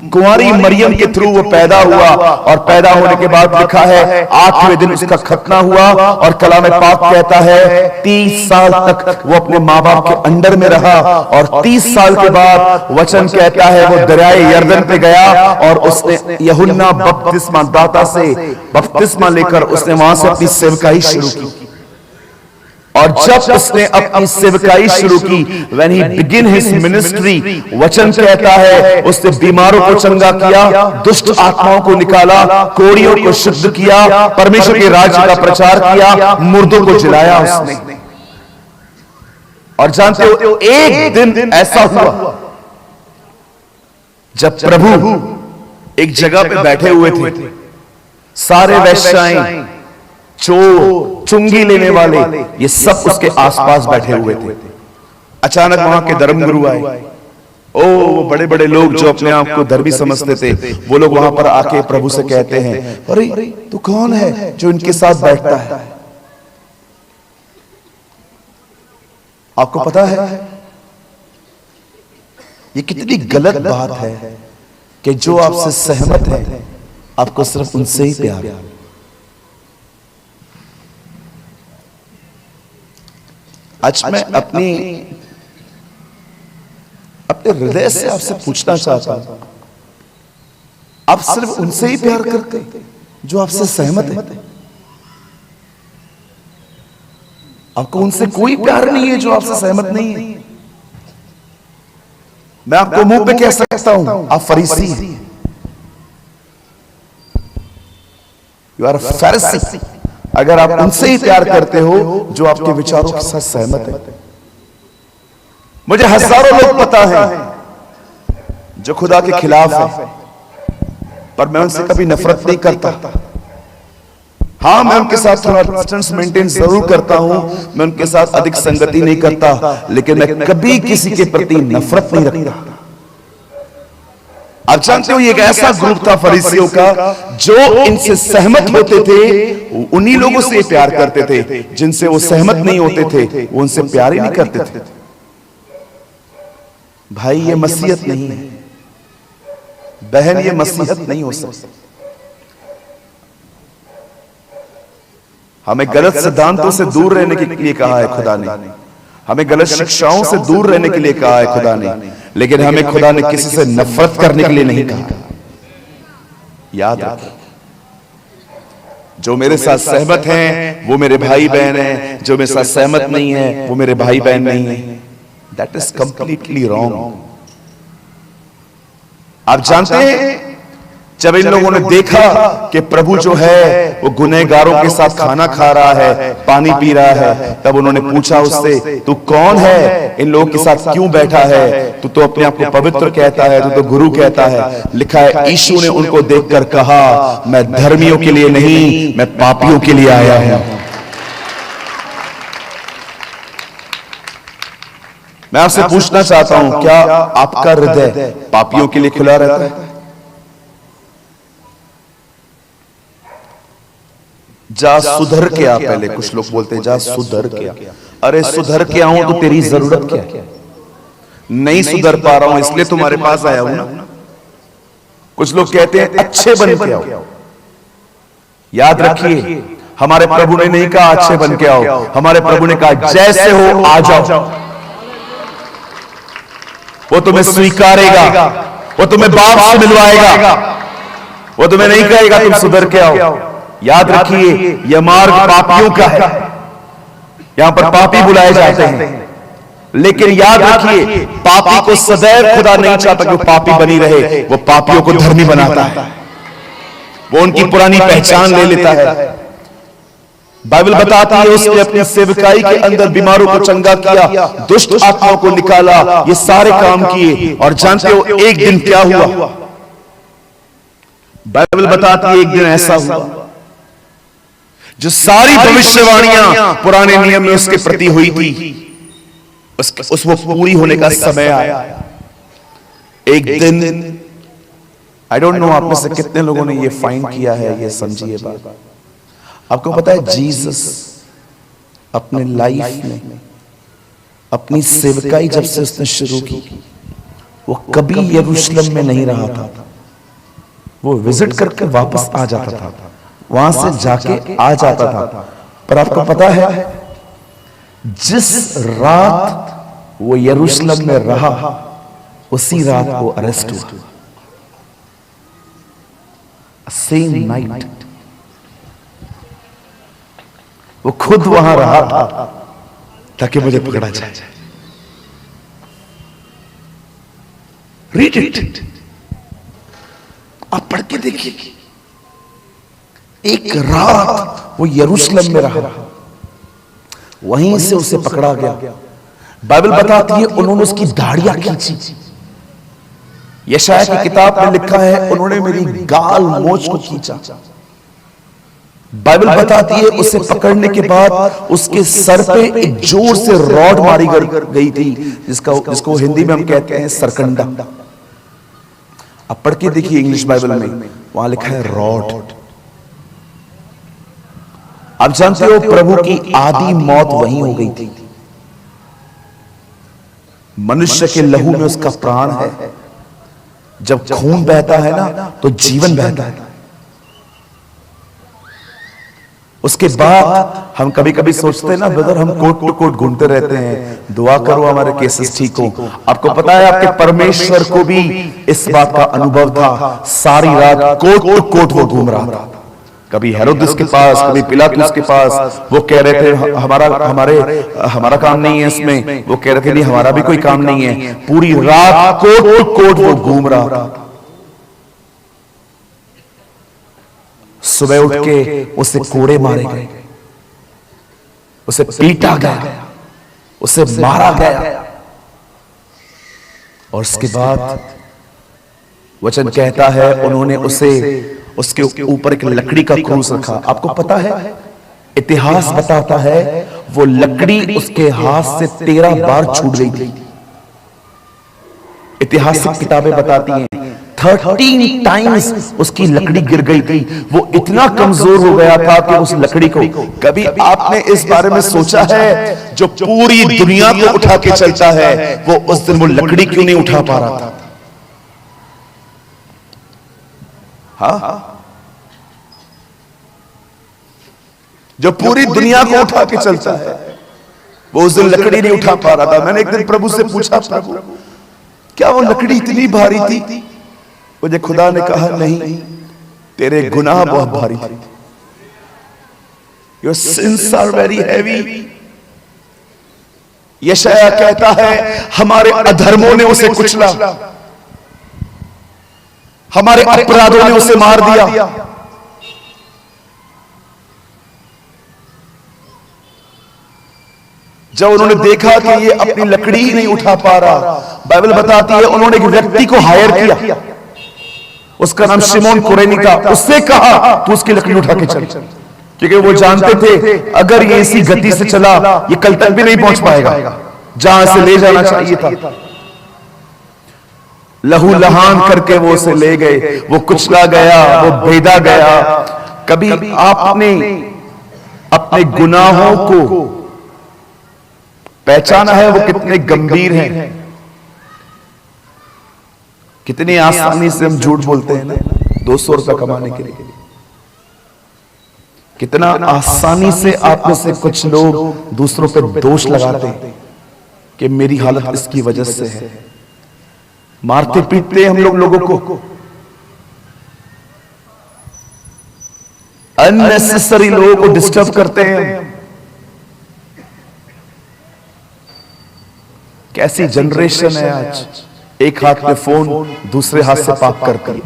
कुंवारी मरियम के थ्रू वो पैदा हुआ, और पैदा होने के बाद लिखा है 8वें दिन उसका खतना हुआ, और कलाम पाक कहता है 30 साल तक वो अपने माँ बाप के अंडर में रहा, और 30 साल के बाद वचन कहता है वो दरियाए यरदन पे गया, और उसने यूहन्ना बपतिस्मा दाता से बपतिस्मा लेकर उसने वहां से अपनी सेवकाई शुरू की। और जब उसने अपनी सेवकाई शुरू की, when he begin his ministry, वचन कहता है उसने बीमारों को चंगा किया, दुष्ट आत्माओं को निकाला, कोढ़ियों को शुद्ध किया, परमेश्वर के राज्य का प्रचार किया, मुर्दों को जिलाया उसने। और जानते हो एक दिन ऐसा हुआ जब प्रभु एक जगह पे बैठे हुए थे, सारे वैश्याएं, चोर, चुंगी लेने वाले, ये सब उसके आसपास बैठे हुए थे। अचानक वहां के धर्मगुरु आए। ओ वो बड़े बड़े लोग जो अपने आप को धर्मी समझते थे, वो लोग वहां पर आके प्रभु से कहते हैं, अरे तू कौन है जो इनके साथ बैठता है? आपको पता है ये कितनी गलत बात है कि जो आपसे सहमत है आपको सिर्फ उनसे ही प्यार है। आज मैं अपने हृदय से आपसे पूछना चाहता हूं, आप सिर्फ उनसे ही प्यार करते जो आपसे सहमत है? आपको उनसे कोई प्यार नहीं है जो आपसे सहमत नहीं है? मैं आपको मुंह पे कह सकता हूं, आप फरीसी हैं, यू आर फरीसी, अगर आप उनसे ही प्यार करते हो जो आपके विचारों के साथ सहमत है। मुझे हजारों लोग पता है जो खुदा के खिलाफ है, पर मैं उनसे कभी नफरत नहीं करता। हाँ, मैं उनके साथ थोड़ा डिस्टेंस मेंटेन जरूर करता हूं, मैं उनके साथ अधिक संगति नहीं करता, लेकिन मैं कभी किसी के प्रति नफरत नहीं रखता। आप जानते हो ये एक ऐसा ग्रुप था फरीसियों का जो इनसे सहमत होते थे, उन्हीं लोगों से प्यार करते थे, जिनसे वो सहमत नहीं होते थे वो उनसे प्यार ही नहीं करते थे। भाई ये मसीहत नहीं है, बहन ये मसीहत नहीं हो सकती। हमें गलत सिद्धांतों से दूर रहने के लिए कहा है खुदा ने, हमें गलत शिक्षाओं से दूर रहने के लिए कहा है खुदा ने, लेकिन हमें खुदा ने किसी से नफरत करने के लिए नहीं कहा। याद रखें, जो मेरे साथ सहमत हैं वो मेरे भाई बहन हैं, जो मेरे साथ सहमत नहीं है वो मेरे भाई बहन नहीं है। That is completely wrong. आप जानते हैं जब इन लोगों ने देखा कि प्रभु जो है वो गुनहगारों के साथ खाना खा रहा है, पानी पी रहा है, तब उन्होंने पूछा उससे, तू कौन है, इन लोगों के साथ क्यों बैठा है? तू तो अपने आप को पवित्र कहता है, तू तो गुरु कहता है। लिखा है यीशु ने उनको देखकर कहा, मैं धर्मियों के लिए नहीं, मैं पापियों के लिए आया हूं। मैं आपसे पूछना चाहता हूं, क्या आपका हृदय पापियों के लिए खुला रहता है? जा सुधर के आ, पहले कुछ लोग बोलते हैं जा सुधर के आ। अरे सुधर के आऊं तो तेरी जरूरत क्या है? नहीं सुधर पा रहा हूं इसलिए तुम्हारे पास आया हूं ना। कुछ लोग कहते हैं अच्छे बन के आओ। याद रखिए, हमारे प्रभु ने नहीं कहा अच्छे बन के आओ, हमारे प्रभु ने कहा जैसे हो आ जाओ। वो तुम्हें स्वीकारेगा, वो तुम्हें बाप से मिलवाएगा, वो तुम्हें नहीं कहेगा तुम सुधर के आओ। याद रखिए, यह मार्ग पापियों का है, यहां पर पापी बुलाए जाते हैं, लेकिन याद रखिए पापी को सदैव खुदा नहीं चाहता कि वो पापी बनी रहे, वो पापियों को धर्मी बनाता है, वो उनकी पुरानी पहचान ले लेता है। बाइबल बताती है उसने अपनी सेवकाई के अंदर बीमारों को चंगा किया, दुष्ट आत्माओं को निकाला, ये सारे काम किए। और जानते हो एक दिन क्या हुआ? बाइबल बताती है एक दिन ऐसा हुआ जो सारी भविष्यवाणियां पुराने नियम में उसके प्रति हुई थी, उसको पूरी होने का समय आया। एक दिन, आई डोंट नो आप में से कितने लोगों ने ये फाइंड किया है, ये समझिए बात। आपको पता है जीसस अपने लाइफ में अपनी सेवकाई जब से उसने शुरू की, वो कभी यरूशलेम में नहीं रहा था। वो विजिट करके वापस आ जाता था, वहां से जाके आ जाता था। पर आपको पता है, जिस रात वो यरूशलेम में रहा, उसी रात वो अरेस्ट हुआ। सेम नाइट वो खुद वहां रहा था ताकि मुझे पकड़ा जाए। रीड इट, आप पढ़ के देखिए। एक रात वो यरूशलेम में रहा, वहीं से उसे पकड़ा गया। बाइबल बताती है उन्होंने उसकी दाढ़ियां खींची। यशायाह की किताब में लिखा है उन्होंने मेरी गाल मोछ को खींचा। बाइबल बताती है उसे पकड़ने के बाद उसके सर पे एक जोर से रॉड मारी गई थी, जिसको हिंदी में हम कहते हैं सरकंडा। अब पढ़ के देखिए इंग्लिश बाइबल में, वहां लिखा है रॉड। आप जानते हो प्रभु की आधी मौत वहीं हो गई थी। मनुष्य के लहू में उसका प्राण है। जब खून बहता है ना, तो जीवन बहता है। उसके बाद हम कभी कभी सोचते हैं ना ब्रदर, हम कोर्ट टू कोर्ट घूमते रहते हैं, दुआ करो हमारे केसेस ठीक हो। आपको पता है आपके परमेश्वर को भी इस बात का अनुभव था। सारी रात कोर्ट टू कोर्ट वो घूम रहा था, कभी हेरोदेस के पास, कभी पिलातुस के पास। वो कह रहे थे हमारा काम नहीं है इसमें, वो कह रहे थे नहीं हमारा भी कोई काम नहीं है। पूरी रात कोर्ट टू कोर्ट वो घूम रहा था। सुबह उठ के उसे कोड़े मारे गए, उसे पीटा गया, उसे मारा गया। और उसके बाद वचन कहता है उन्होंने उसके ऊपर एक लकड़ी का क्रूस रखा। आपको पता है, इतिहास बताता है वो लकड़ी उसके हाथ से 13 बार छूट गई थी। ऐतिहासिक किताबें बताती हैं 13 टाइम्स उसकी लकड़ी गिर गई थी। वो इतना कमजोर हो गया था कि उस लकड़ी को, कभी आपने इस बारे में सोचा है जो पूरी दुनिया को उठा के चलता है, वो उस दिन वो लकड़ी क्यों नहीं उठा पा रहा था? हाँ, जो पूरी दुनिया को उठा के चलता है, वो उस दिन लकड़ी नहीं उठा पा रहा था। मैंने एक दिन प्रभु से पूछा, प्रभु क्या वो लकड़ी इतनी भारी थी? मुझे खुदा ने कहा नहीं, तेरे गुनाह बहुत भारी थे। Your sins are very heavy। यशायाह कहता है हमारे अधर्मों ने उसे कुचला, हमारे अपराधों ने उसे मार दिया। जब उन्होंने देखा कि ये अपनी लकड़ी ही नहीं उठा पा रहा, बाइबल बताती है उन्होंने एक व्यक्ति को हायर किया, उसका नाम शिमोन कुरेनी था। उससे कहा तू उसकी लकड़ी उठा के चल, क्योंकि वो जानते थे अगर ये इसी गति से चला ये कल तक भी नहीं पहुंच पाएगा जहां से ले जाना चाहिए था। लहू लहान करके वो उसे ले गए, वो कुचला गया, वो भेदा गया। कभी आपने अपने गुनाहों को पहचाना है वो कितने गंभीर हैं? कितनी आसानी से हम झूठ बोलते हैं ना 200 रुपया कमाने के लिए। कितना आसानी से आप में से कुछ लोग दूसरों पे दोष लगाते हैं कि मेरी हालत इसकी वजह से है। मारते पीटते हम लोगों को, अननेसेसरी लोगों को डिस्टर्ब करते हैं। कैसी जनरेशन है आज, एक हाथ में फोन, दूसरे हाथ से पाप करती है।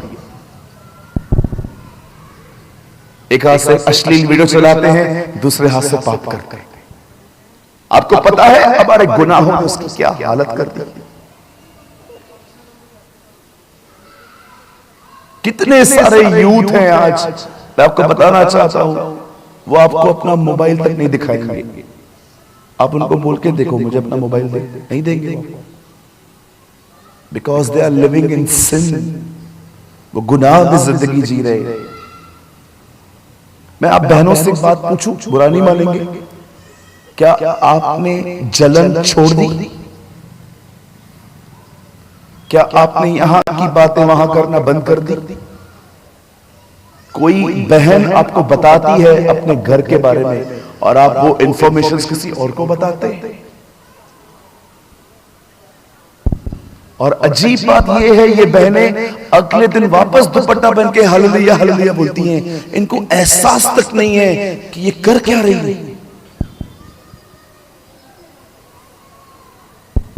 एक हाथ से अश्लील वीडियो चलाते हैं, दूसरे हाथ से पाप करते हैं। आपको पता है हमारे गुनाहों में उसकी क्या हालत करती है? कितने सारे यूथ हैं आज, मैं आपको बताना चाहता हूं, वो आपको अपना मोबाइल तक नहीं दिखाएंगे। आप उनको बोल के देखो मुझे अपना मोबाइल दे, नहीं देंगे आपको, because they are living in sin. वो गुनाह में जिंदगी जी रहे। मैं आप बहनों से एक बात पूछूं, बुरा नहीं मानेंगे? क्या आपने जलन छोड़ दी? क्या आपने यहां की बातें वहां करना बंद कर दी? कोई बहन आपको बताती है अपने घर के बारे में और आप वो इंफॉर्मेशन किसी और को बताते हैं। और अजीब बात यह है, ये बहनें अगले दिन वापस दुपट्टा बन के हालेलुया हालेलुया बोलती हैं। इनको एहसास तक नहीं है कि ये कर क्या रही है।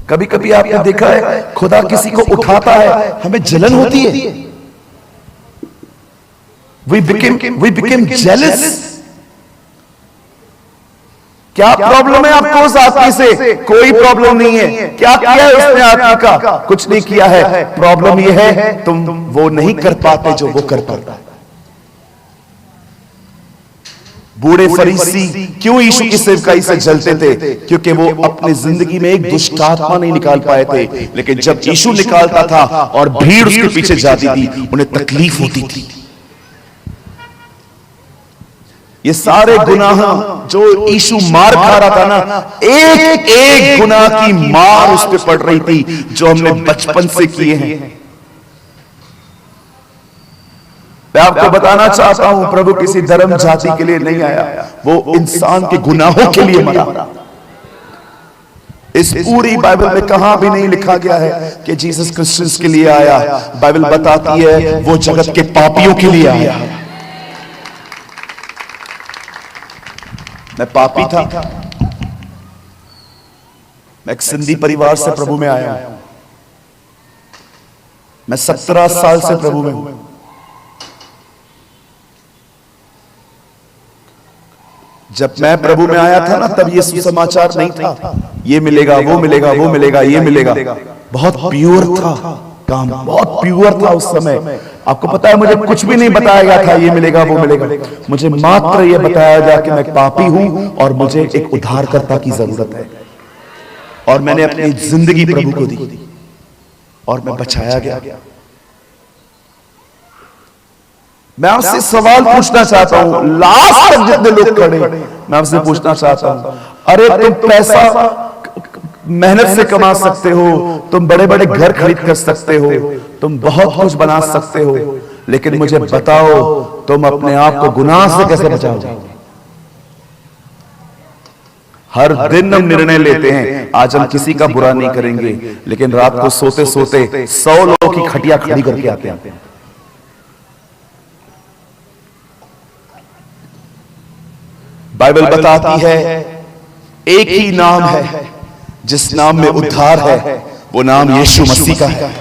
कभी कभी आपने देखा है खुदा किसी को उठाता है, हमें जलन होती है। We became jealous. क्या प्रॉब्लम है आपको उस आदमी से? कोई प्रॉब्लम नहीं है। क्या किया है उसने आदमी का? कुछ नहीं किया है। प्रॉब्लम यह है तुम वो नहीं कर पाते जो वो कर पाता है। बूढ़े फरीसी क्यों यीशु की सेवकाई से जलते थे? क्योंकि वो अपनी जिंदगी में एक दुष्ट आत्मा नहीं निकाल पाए थे। लेकिन जब यीशु निकालता था और भीड़ उसके पीछे जाती थी, उन्हें तकलीफ होती थी। ये सारे गुनाह जो यीशु मार खा रहा था ना, एक एक गुनाह की मार उस पर पड़ रही थी जो हमने बचपन से किए हैं। मैं आपको बताना चाहता हूं, प्रभु किसी धर्म जाति के लिए नहीं आया, वो इंसान के गुनाहों के लिए मरा। इस पूरी बाइबल में कहां भी नहीं लिखा गया है कि जीसस क्रिश्चियंस के लिए आया। बाइबल बताती है वो जगत के पापियों के लिए आया। मैं पापी था। मैं एक सिंधी परिवार से प्रभु में आया हूं। मैं 17 साल से प्रभु में हूं। जब मैं प्रभु में आया था ना, तब ये सुसमाचार नहीं था, ये मिलेगा वो मिलेगा वो मिलेगा ये मिलेगा। बहुत प्योर था काम, बहुत प्योर था उस समय। आपको पता है मुझे कुछ भी नहीं बताया गया था ये मिलेगा वो मिलेगा। मुझे मात्र ये बताया गया कि मैं पापी हूं और मुझे एक उद्धारकर्ता की जरूरत है। और मैंने अपनी जिंदगी प्रभु को दी और मैं बचाया गया। मैं आपसे सवाल पूछना चाहता हूं, लास्ट तक जितने लोग खड़े, मैं आपसे पूछना चाहता हूं, अरे तुम पैसा मेहनत से कमा सकते हो, तुम बड़े बड़े घर खरीद कर सकते हो, तुम बहुत कुछ बना सकते हो, लेकिन मुझे बताओ तुम अपने आप को गुनाह से कैसे बचाओगे? हर दिन हम निर्णय लेते हैं, आज हम किसी का बुरा नहीं करेंगे, लेकिन रात को सोते सोते 100 लोगों की खटिया खड़ी करके आते हैं। बाइबल बताती है एक ही नाम है जिस नाम में उद्धार है, वो नाम यीशु मसीह का है।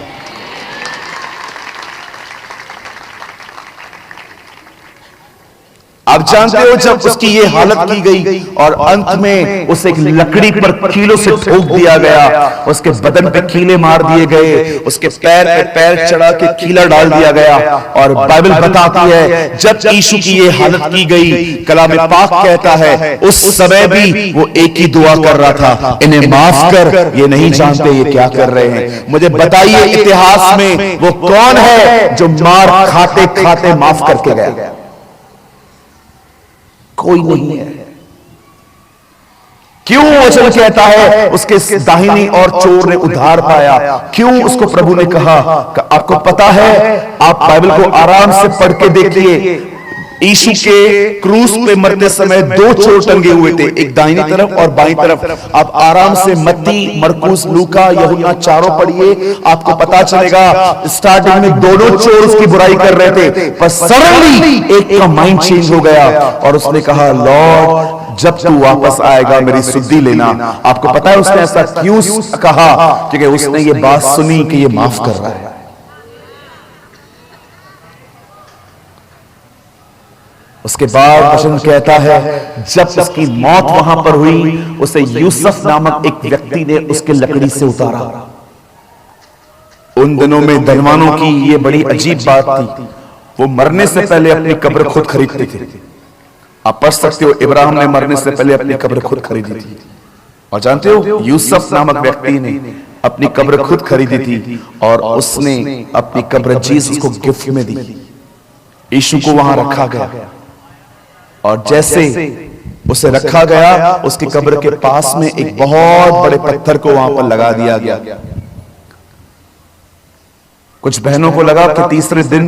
आप जानते हो जब उसकी ये हालत की गई और अंत में उसे एक लकड़ी पर कीलों से ठोक दिया गया, उसके बदन पे कीले मार दिए गए, उसके पैर पे पैर चढ़ा के कीला डाल दिया गया। और बाइबल बताती है जब यीशु की ये हालत की गई, कलाम पाक कहता है उस समय भी वो एक ही दुआ कर रहा था, इन्हें माफ कर, ये नहीं जानते ये क्या कर रहे हैं। मुझे बताइए इतिहास में वो कौन है जो मार खाते खाते माफ करके गया? कोई नहीं है। क्यों वचन कहता है उसके दाहिनी और चोर ने उद्धार पाया? क्यों उसको प्रभु ने कहा? आपको पता है, आप बाइबल को आराम से पढ़ के देखिए, यीशु के क्रूस पे मरते समय 2 चोर टंगे हुए थे, एक दाहिनी तरफ और बाईं तरफ। आप आराम से मत्ती, मरकुस, लूका, यूहन्ना चारों पढ़िए, आपको पता चलेगा स्टार्टिंग में दोनों चोर उसकी बुराई कर रहे थे, पर सडनली एक का माइंड चेंज हो गया और उसने कहा लॉर्ड जब तू वापस आएगा मेरी सुधि लेना। आपको पता है उसने ऐसा क्यों कहा? क्योंकि उसने ये बात सुनी कि ये माफ कर रहा है। उसके बाद वचन कहता है जब उसकी मौत वहां पर हुई, उसे यूसुफ नामक एक व्यक्ति ने उसके लकड़ी से उतारा। उन दिनों में धनवानों की ये बड़ी अजीब बात थी, वो मरने से पहले अपनी कब्र खुद खरीदते थे। आप पढ़ सकते हो इब्राहिम ने मरने से पहले अपनी कब्र खुद खरीदी थी। और जानते हो यूसुफ नामक व्यक्ति ने अपनी कब्र खुद खरीदी थी और उसने अपनी कब्र जीसस को गिफ्ट में दी। यीशु को वहां रखा गया और जैसे उसे रखा गया, उसकी कब्र के पास में एक बहुत बड़े पत्थर को वहां पर लगा दिया गया। कुछ बहनों को लगा कि तीसरे दिन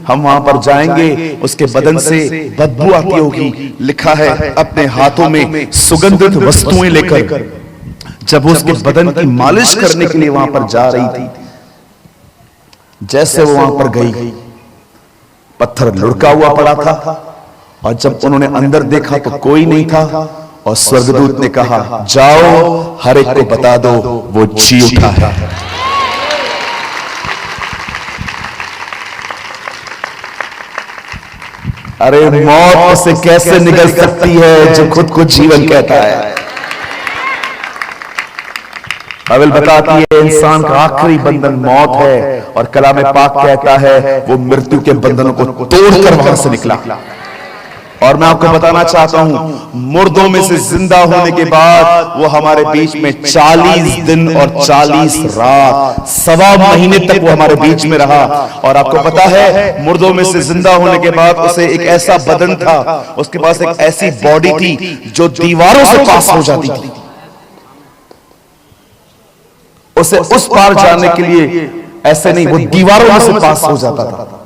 हम वहां पर जाएंगे, उसके बदन से बदबू आती होगी। लिखा है अपने हाथों में सुगंधित वस्तुएं लेकर जब वो उसके बदन की मालिश करने के लिए वहां पर जा रही थी, जैसे वो वहां पर गई, पत्थर लुढ़का हुआ पड़ा था, और जब उन्होंने अंदर देखा तो कोई नहीं था, और स्वर्गदूत ने कहा, जाओ हर एक को बता दो वो जी उठा है। अरे मौत से कैसे निकल सकती है जो खुद को जीवन कहता है। बाइबल बताती है इंसान का आखिरी बंधन मौत है, और कलाम पाक कहता है वो मृत्यु के बंधनों को तोड़कर वहां से निकला। और मैं आपको बताना चाहता हूं, मुर्दों में से जिंदा होने के बाद वो हमारे बीच में 40 दिन और 40 रात, 1.25 महीने तक वो हमारे बीच में रहा। और आपको पता है, मुर्दों में से जिंदा होने के बाद उसे एक ऐसा बदन था, उसके पास एक ऐसी बॉडी थी जो दीवारों से पास हो जाती थी। उसे उस पार जाने के लिए ऐसे नहीं, वो दीवारों से पास हो जाता था।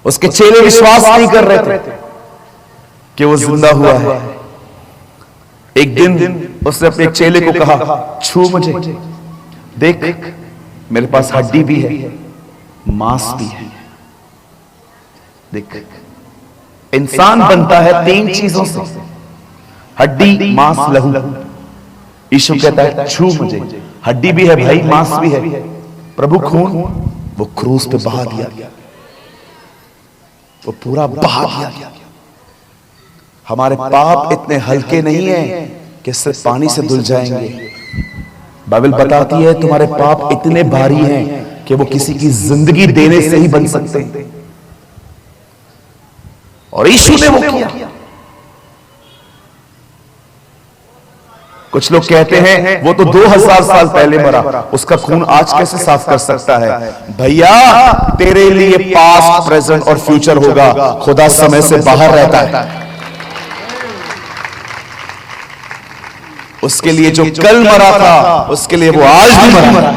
उसके चेले विश्वास नहीं कर रहे थे कि वो जिंदा हुआ है। एक दिन उसने अपने चेले को कहा, छू मुझे, देख मेरे पास हड्डी भी है, मांस भी है। देख, इंसान बनता है 3 चीजों से, हड्डी, मांस, लहू। यीशु कहता है, छू मुझे, हड्डी भी है भाई, मांस भी है। प्रभु खून वो क्रूस पे बहा दिया, वो पूरा बहा दिया। हमारे पाप इतने हल्के नहीं हैं कि सिर्फ पानी से धुल जाएंगे। बाइबल बताती है तुम्हारे पाप इतने भारी हैं कि वो किसी की जिंदगी देने से ही बन सकते हैं, और यीशु ने वो किया। कुछ लोग कहते हैं वो तो 2000 साल पहले मरा, उसका खून आज कैसे साफ कर सकता है? भैया, तेरे लिए पास्ट, प्रेजेंट और फ्यूचर होगा। खुदा समय से बाहर रहता है। उसके लिए जो कल मरा था, उसके लिए वो आज भी मरा।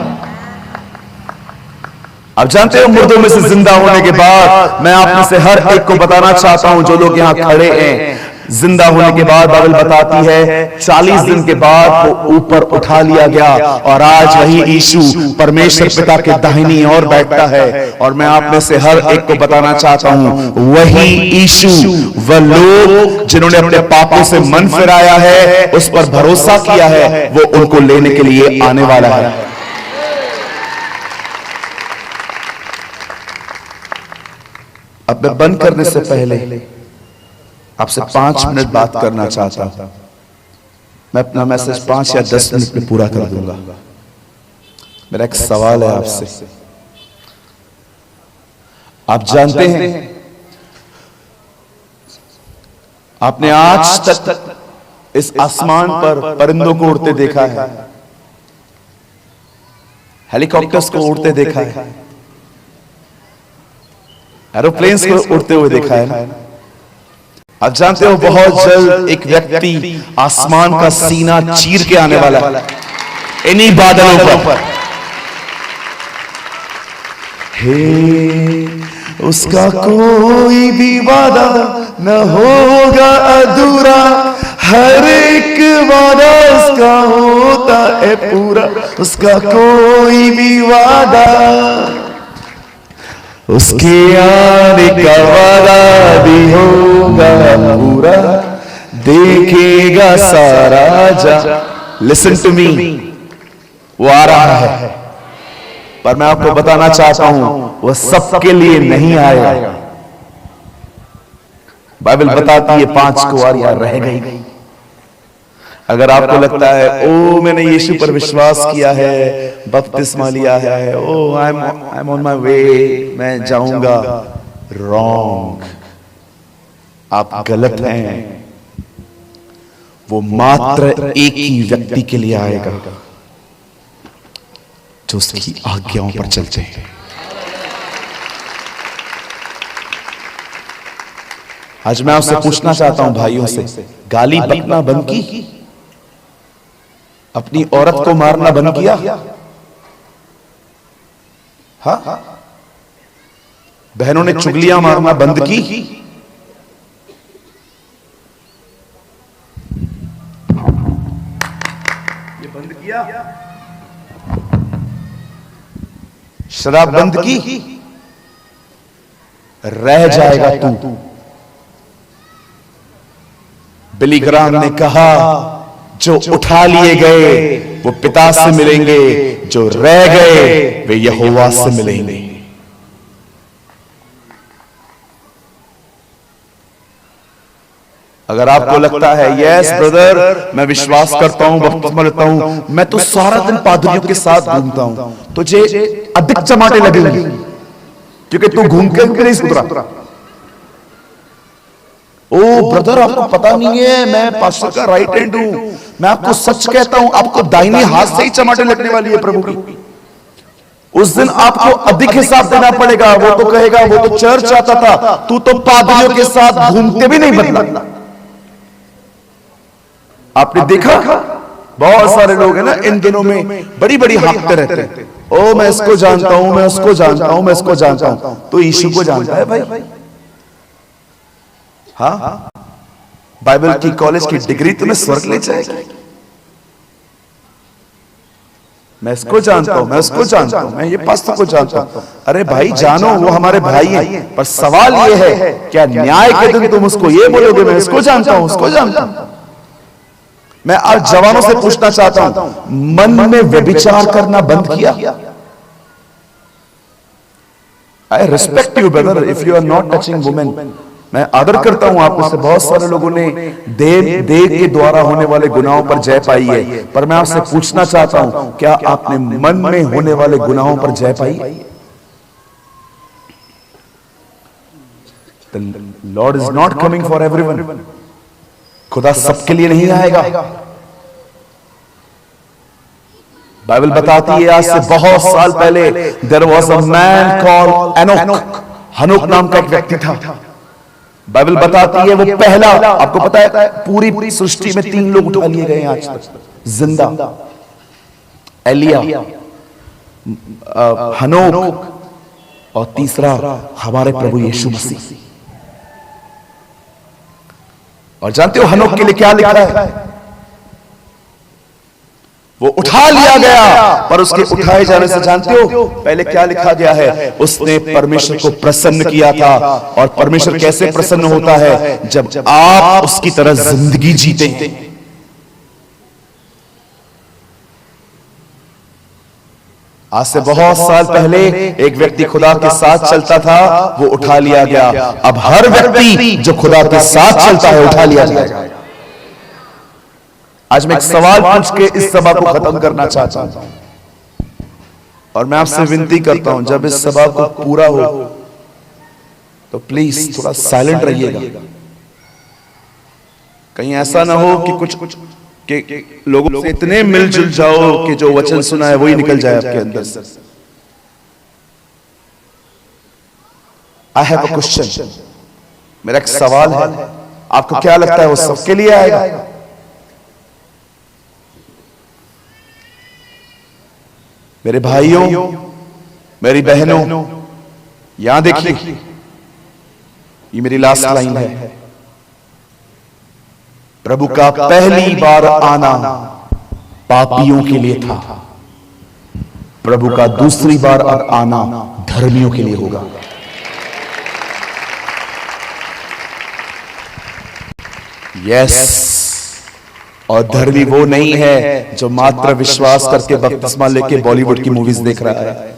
अब जानते हो, मुर्दों में से जिंदा होने के बाद मैं आप में से हर एक को बताना चाहता हूं, जो लोग यहां खड़े हैं, जिंदा होने के बाद बाइबल बताती है 40 दिन के बाद वो ऊपर उठा लिया गया, और आज वही यीशु परमेश्वर पिता के दाहिनी ओर बैठता है। और मैं आप में से हर एक को बताना चाहता हूं, वही यीशु, वह लोग जिन्होंने अपने पापों से मन फिराया है, उस पर भरोसा किया है, वो उनको लेने के लिए आने वाला है। अब मैं बंद करने से पहले आपसे 5 मिनट बात करना चाहता हूं। मैं अपना मैसेज 5 या 10 मिनट में पूरा कर दूंगा। मेरा एक सवाल है आपसे। आप जानते हैं, आपने आज तक इस आसमान पर परिंदों को उड़ते देखा है, हेलीकॉप्टर्स को उड़ते देखा है, एरोप्लेन्स को उड़ते हुए देखा है ना? आप जानते हो, बहुत जल्द एक व्यक्ति आसमान का सीना चीर के आने वाला है इन्हीं बादलों पर। हे, उसका कोई भी वादा न होगा अधूरा, हर एक वादा उसका होता है पूरा। उसका कोई भी वादा, उसके आने का वादा भी होगा पूरा, देखेगा सारा जा। लिसन टू मी, वो आ रहा है, पर मैं आपको बताना चाहता हूं, वो सबके लिए नहीं आएगा। बाइबल बताती है 5 कुंवारियां रह गई। अगर आपको लगता है, ओ मैंने यीशु पर विश्वास किया है, बपतिस्मा लिया है, oh I am on my way, मैं जाऊंगा, रॉन्ग, आप गलत हैं। वो मात्र एक ही व्यक्ति के लिए आएगा जो उसकी आज्ञाओं पर चलते हैं। आज मैं आपसे पूछना चाहता हूं भाइयों से, गाली बकना बंद की? अपनी औरत को मारना बंद किया? हाँ? बहनों ने चुगलियां मारना बंद की? ये बंद किया? शराब बंद की? रह जाएगा तू। बिली ग्राहम ने कहा, जो उठा लिए गए वो पिता से मिलेंगे, जो रह गए वे यहोवा से मिलेंगे। अगर आपको लगता है यस ब्रदर मैं विश्वास करता हूं, बपतिस्मा लेता हूं, मैं तो सारा दिन पादरियों के साथ घूमता हूं, तुझे अधिक चमाटे लगेंगे क्योंकि तू घूम के नहीं सुधरा। ओ ब्रदर आपको पता नहीं है मैं पास्टर का राइट हैंड हूं, मैं आपको सच कहता हूं आपको दाहिने हाथ से ही चमाटे लगने वाली है प्रभु की। उस दिन आपको अधिक हिसाब देना पड़ेगा। वो तो कहेगा वो तो चर्च आता था, तू तो पादरियों के साथ घूमते भी नहीं बदला। आपने देखा बहुत सारे लोग हैं ना इन दिनों में बड़ी बड़ी हाँकते रहते हैं, ओ मैं इसको जानता हूं, मैं उसको जानता हूं, मैं इसको जानता हूं। तो यीशु को जानता है भाई? हाँ, बाइबल की कॉलेज की डिग्री तुम्हें स्वर्ग ले जाएगी। मैं इसको जानता हूं, मैं उसको जानता हूं, मैं ये पास्टर को जानता हूं। अरे भाई जानो, वो हमारे भाई हैं, पर सवाल ये है क्या न्याय के दिन तुम उसको ये बोलोगे मैं इसको जानता हूं, उसको जानता हूं? मैं आज जवानों से पूछना चाहता हूं, मन में व्यभिचार करना बंद किया? I respect you brother if you are not touching women. मैं आदर करता हूं आपको से, बहुत सारे लोगों ने देह के द्वारा होने वाले गुनाहों पर जय पाई है, पर मैं आपसे पूछना चाहता हूं क्या आपने मन में होने वाले गुनाहों पर जय पाई? The Lord is not coming for everyone. खुदा सबके लिए नहीं आएगा। बाइबल बताती है आज से बहुत साल पहले there was a man called Enoch, हनोक नाम का एक व्यक्ति था। बाइबल बताती है वो पहला, आपको पता है पूरी सृष्टि में 3 लोग उठा लिए गए आज तक जिंदा, एलिया, हनोक और तीसरा हमारे प्रभु यीशु मसीह। और जानते हो हनोक के लिए क्या लिखा है? वो उठा लिया गया, पर उसके उठाए जाने से जानते हो पहले क्या लिखा गया है? उसने परमेश्वर को प्रसन्न किया था। और परमेश्वर कैसे प्रसन्न होता है? जब आप उसकी तरह जिंदगी जीते हैं। आज से बहुत साल पहले एक व्यक्ति खुदा के साथ चलता था, वो उठा लिया गया। अब हर व्यक्ति जो खुदा के साथ चलता है उठा लिया जाएगा। आज मैं एक सवाल पूछ के इस सभा को खत्म करना चाहता हूं, और मैं आपसे विनती करता हूं जब इस सभा को पूरा हो तो प्लीज थोड़ा साइलेंट रहिएगा। कहीं ऐसा ना हो कि कुछ कि लोगों से इतने मिलजुल जाओ कि जो वचन सुना है वही निकल जाए आपके अंदर से। आई हैव अ क्वेश्चन, मेरा एक सवाल है, आपको क्या लगता है वो सबके लिए आएगा? मेरे भाइयों, मेरी बहनों, यहां देखिए, ये मेरी लास्ट लाइन है। प्रभु का पहली बार आना पापियों के लिए था, प्रभु का दूसरी बार आना धर्मियों के लिए होगा। यस, और धर्मी वो नहीं है जो मात्र विश्वास करके बपतिस्मा लेके बॉलीवुड की मूवीज देख रहा है।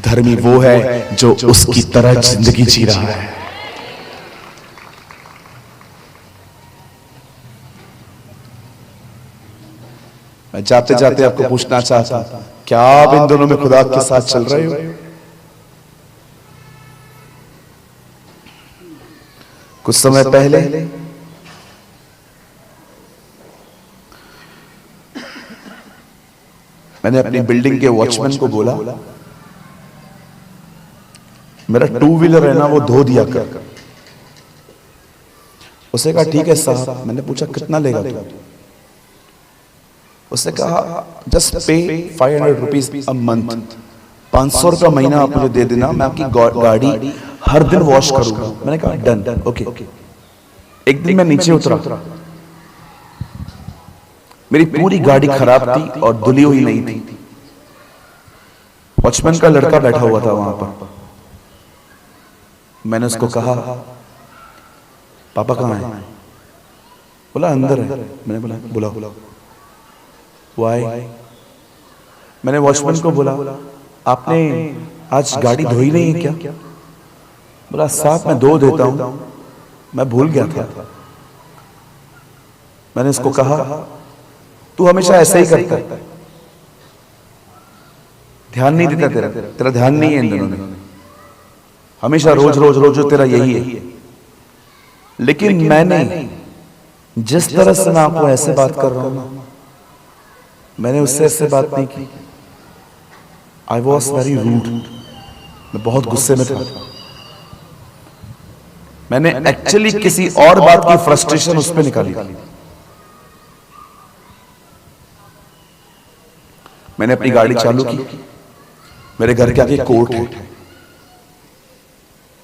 धर्मी वो है जो उसकी तरह जिंदगी जी रहा है। मैं जाते जाते आपको पूछना चाहता हूं, क्या आप इन दोनों में खुदा के साथ चल रहे हो? कुछ समय पहले मैंने अपनी बिल्डिंग के वॉचमैन को बोला, मेरा 2 व्हीलर है ना वो धो दिया कर। उसने कहा ठीक है साहब। मैंने पूछा कितना लेगा तू? उसने कहा जस्ट पे 500 रुपीज अ मंथ, 500 रुपया महीना आप मुझे दे देना, मैं आपकी गाड़ी हर दिन वॉश करूंगा। मैंने कहा डन, ओके। एक दिन मैं नीचे उतरा, मेरी पूरी गाड़ी खराब थी और धुली हुई नहीं थी। वॉचमैन का लड़का बैठा हुआ था वहां पर। मैंने उसको कहा पापा कहाँ है? बोला अंदर है। मैंने बोला बुलाओ। वो आए। मैंने वॉचमैन को बोला आपने आज गाड़ी धोई नहीं है क्या? बोला साहब मैं धो देता हूं, मैं भूल गया था। मैंने उसको कहा तू हमेशा ऐसा ही करता है, ध्यान नहीं देता, तेरा ध्यान नहीं है इन दिनों में, हमेशा रोज तेरा यही है। लेकिन मैंने जिस तरह से मैं आपको ऐसे बात कर रहा हूं ना, मैंने उससे ऐसे बात नहीं की। आई वॉज वेरी रूड, मैं बहुत गुस्से में था। मैंने एक्चुअली किसी और बात की फ्रस्ट्रेशन उस पर निकाली थी। मैंने अपनी गाड़ी चालू की, मेरे घर के आगे कोर्ट है,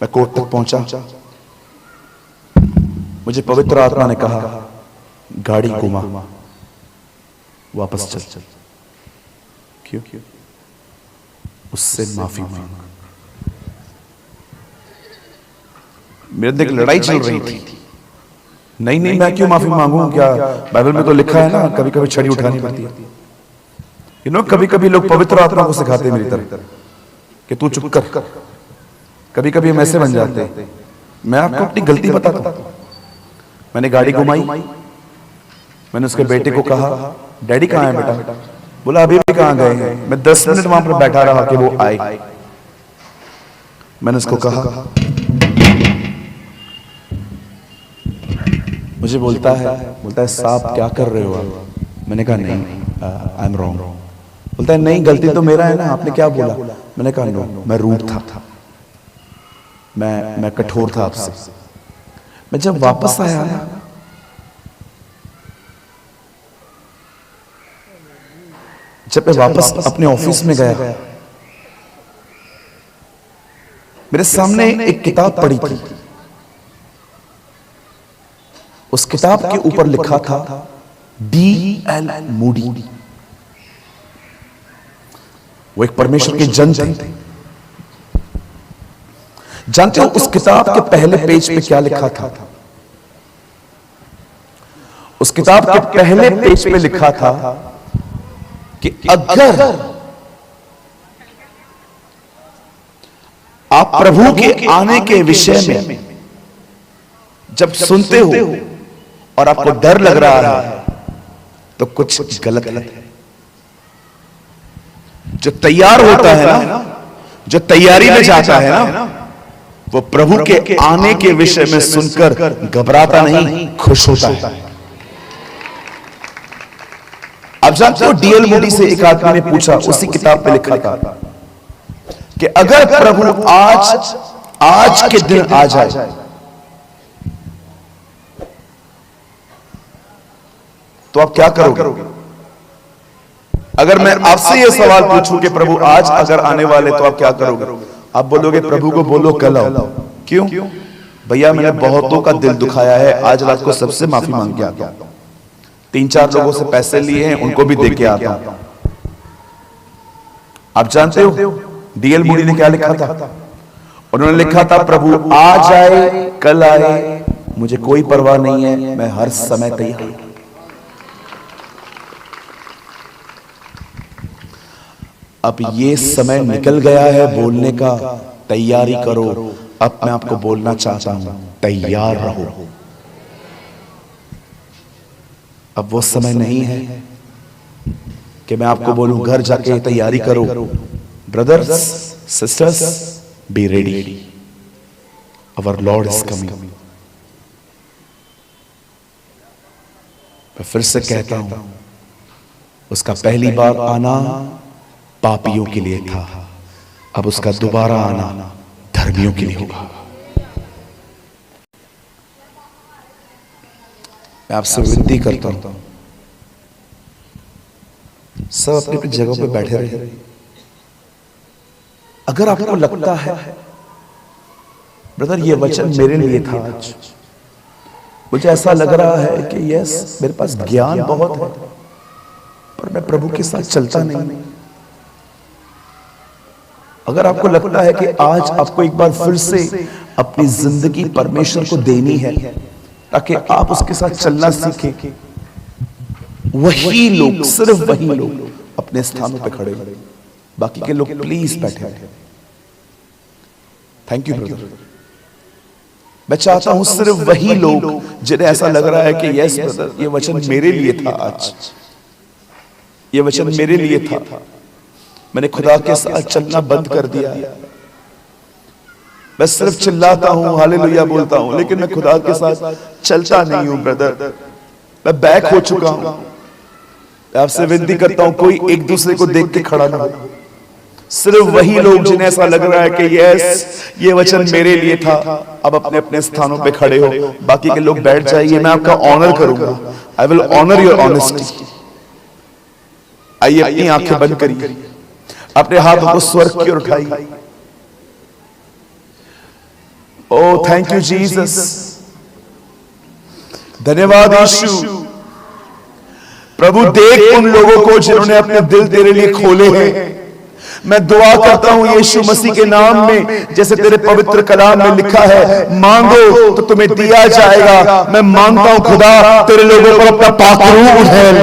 मैं कोर्ट तक पहुंचा। मुझे पवित्र आत्मा ने कहा गाड़ी घुमा, वापस चल। क्यों? उससे माफी मांग। मेरे अंदर एक लड़ाई चल रही थी। नहीं मैं क्यों माफी मांगू? क्या बाइबल में तो लिखा है ना कभी कभी छड़ी उठानी पड़ती है। कभी कभी लोग पवित्र आत्मा को सिखाते हैं मेरी तरह कि तू चुप कर। कभी कभी हम ऐसे बन जाते हैं। मैं आपको अपनी गलती बताता हूं। मैंने गाड़ी घुमाई, मैंने उसके बेटे को कहा डैडी कहाँ है बेटा? बोला अभी भी कहाँ गए हैं? मैं 10 मिनट वहां पर बैठा रहा कि वो आए। मैंने उसको कहा, मुझे बोलता है साहब क्या कर रहे हो आप? मैंने कहा नहीं आई एम रॉन्ग। बोलता है नहीं गलती तो मेरा है ना, आपने क्या बोला? मैंने कहा नो मैं रूड था, मैं कठोर था आपसे। मैं जब वापस आया ना, जब मैं वापस अपने ऑफिस में गया, मेरे सामने एक किताब पड़ी थी। उस किताब के ऊपर लिखा था D.L. मूडी। वो एक परमेश्वर के जन थे। जानते हो उस किताब के पहले पेज पे क्या लिखा था? उस किताब के पहले पेज पे लिखा था कि अगर आप प्रभु के आने के विषय में जब सुनते हो और आपको डर लग रहा है तो कुछ गलत है। जो तैयार होता है ना, जो तैयारी में जाता है ना, वो प्रभु के आने के विषय में सुनकर घबराता नहीं, खुश होता है। आप जानते हो D.L. मूडी से एक आदमी ने पूछा, उसी किताब पे लिखा था कि अगर प्रभु आज के दिन आ जाए तो आप क्या करोगे? अगर मैं आपसे यह सवाल पूछूं कि प्रभु आज अगर आने वाले तो आप क्या करोगे? आप बोलोगे प्रभु को बोलो कल आओ। क्यों? भैया मैंने बहुतों का दिल दुखाया है, आज रात को सबसे माफी मांग के आता हूं। 3-4 लोगों से पैसे लिए हैं, उनको भी दे के आता हूं। आप जानते हो D.L. मूडी ने क्या लिखा था? उन्होंने लिखा था प्रभु आज आए कल आए मुझे कोई परवाह नहीं है, मैं हर समय तैयार हूं। अब ये समय निकल गया है बोलने का, तैयारी करो। अब मैं आपको बोलना चाहता हूं, तैयार रहो। अब वो समय नहीं है कि मैं आपको बोलूं घर जाके तैयारी करो। Brothers sisters be ready, our Lord is coming. मैं फिर से कहता हूं, उसका पहली बार आना पापियों के लिए था, अब उसका दोबारा आना धर्मियों के लिए होगा। मैं आपसे विनती करता हूं, सब अपनी अपनी जगह पे बैठे रहे। अगर आपको लगता है ब्रदर ये वचन मेरे लिए था, आज मुझे ऐसा लग रहा है कि यस मेरे पास ज्ञान बहुत है पर मैं प्रभु के साथ चलता नहीं। अगर आपको लगता है कि आज आपको एक बार फिर से अपनी जिंदगी परमेश्वर को देनी है ताकि आप उसके साथ चलना सीखें, वही लोग, सिर्फ वही लोग अपने स्थानों पे खड़े हैं, बाकी के लोग प्लीज बैठे। Thank you brother. मैं चाहता हूं सिर्फ वही लोग जिन्हें ऐसा लग रहा है कि यस ब्रदर ये वचन मेरे लिए था, आज ये वचन मेरे लिए था, मैंने खुदा के साथ चलना बंद कर दिया है। मैं सिर्फ चिल्लाता हूं, हालेलुया बोलता हूं, लेकिन मैं खुदा के साथ चलता नहीं हूं ब्रदर, मैं बैक हो चुका हूं। आपसे विनती करता हूं कोई एक दूसरे को देख के खड़ा ना हो। सिर्फ वही लोग जिन्हें ऐसा लग रहा है कि यस ये वचन मेरे लिए था, अब अपने अपने स्थानों पे खड़े हो, बाकी के लोग बैठ जाइए। मैं आपका ऑनर करूंगा, I will honour your honesty. आइए अपनी आंखें बंद करिए, अपने हाथों को स्वर्ग की ओर उठाइए। ओ थैंक यू जीसस, धन्यवाद यीशु। प्रभु देख उन लोगों को जिन्होंने अपने दिल तेरे लिए खोले हैं। मैं दुआ करता हूं यीशु मसीह के नाम में, जैसे तेरे पवित्र कलाम में लिखा है, मांगो तो तुम्हें दिया जाएगा। मैं मांगता हूं खुदा तेरे लोगों पर अपना पाक रूह उधेल।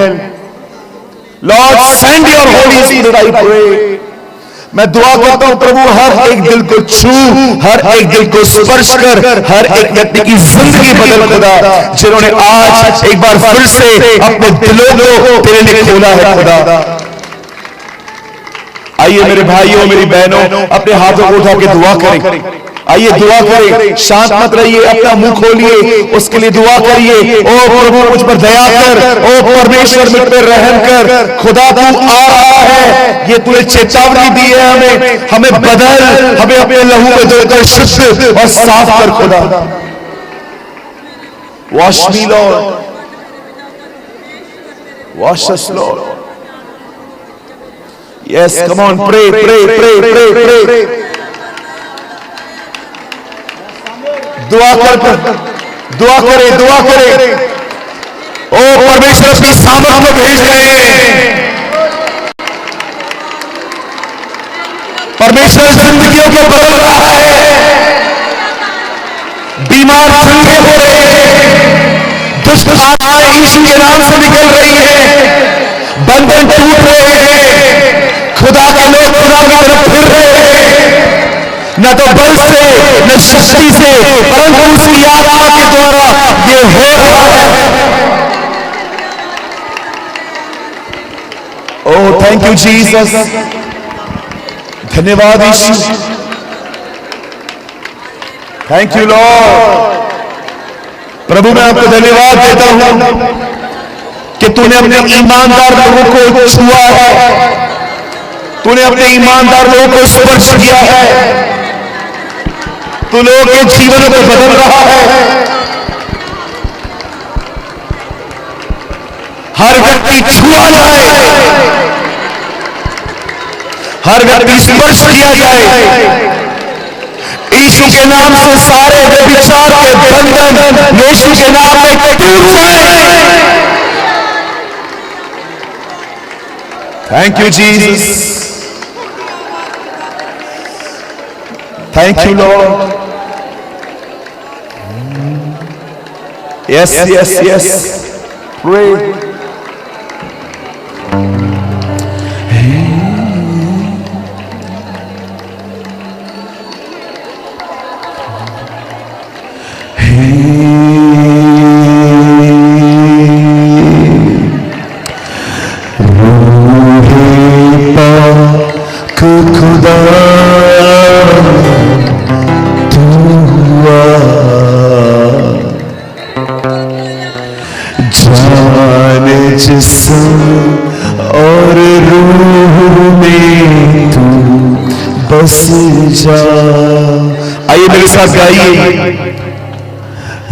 Lord send your holy spirit, I pray. मैं दुआ करता हूं प्रभु हर एक दिल को छू, हर एक दिल को स्पर्श कर, हर एक व्यक्ति की जिंदगी बदल खुदा, जिन्होंने आज एक बार फिर से अपने दिलों को तेरे लिए खोला है खुदा। आइए मेरे भाइयों मेरी बहनों, अपने हाथों को उठा के दुआ करें। आइए दुआ करें, शांत मत रहिए, अपना मुंह खोलिए, उसके लिए दुआ करिए। ओ प्रभु मुझ पर दया कर, ओ परमेश्वर मुझ पर रहम कर। खुदा तू आ रहा है, ये तूने चेतावनी दी है हमें बदल, हमें अपने लहू में धोकर शुद्ध और साफ कर खुदा। Wash me Lord, wash us Lord. Yes, come on, pray, pray, pray, pray, pray. दुआ कर, दुआ करे, दुआ करे। ओ परमेश्वर अपनी सामर्थ को भेज रहे हैं। परमेश्वर जिंदगियों को बदल रहा है। बीमार चंगे हो रहे हैं, दुष्ट आत्माएं यीशु के नाम से निकल रही है, बंधन टूट रहे हैं। खुदा के लोग खुदा की तरफ फिर रहे हैं, न तो बल से न शक्ति से, परंतु उसकी आत्मा के द्वारा ये हो रहा है। ओह थैंक यू जीसस, धन्यवाद यीशु, थैंक यू लॉर्ड। प्रभु मैं आपको धन्यवाद देता हूं कि तूने अपने ईमानदार लोगों को छुआ है, तूने अपने ईमानदार लोगों को स्पर्श किया है, तू लोगों के जीवन को बदल रहा है। हर व्यक्ति छुआ जाए, हर व्यक्ति स्पर्श किया जाए। यीशु के नाम से सारे व्यभिचार के बंधन यीशु के नाम में टूट जाए। Thank you Jesus, thank you Lord. Yes, yes, yes. Pray. खुदा जिस्म और रूह में तू बस जा। आइए मेरे साथ गाइए,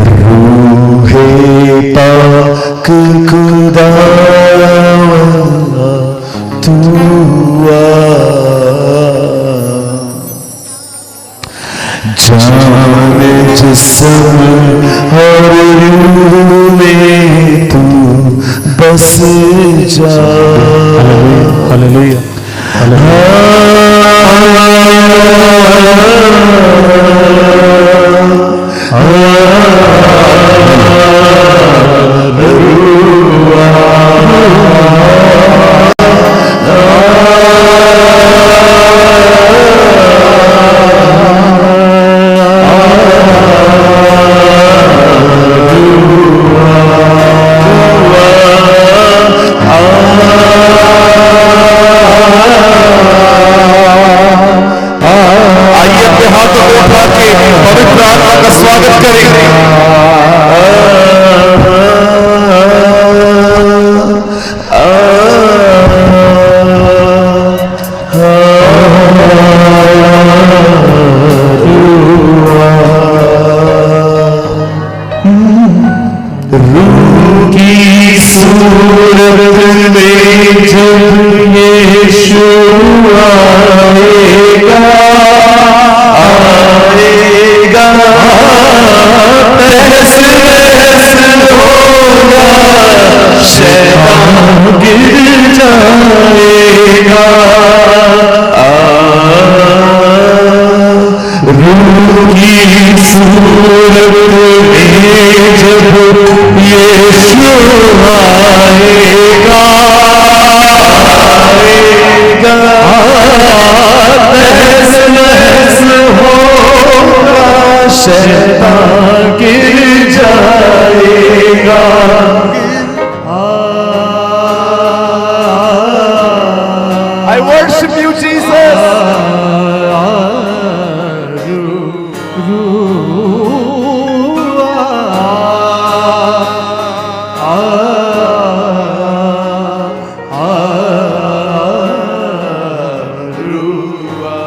रूह रूहे पाक खुदा तू जान जिस्म और रूह में तू बस जा। हालेलुया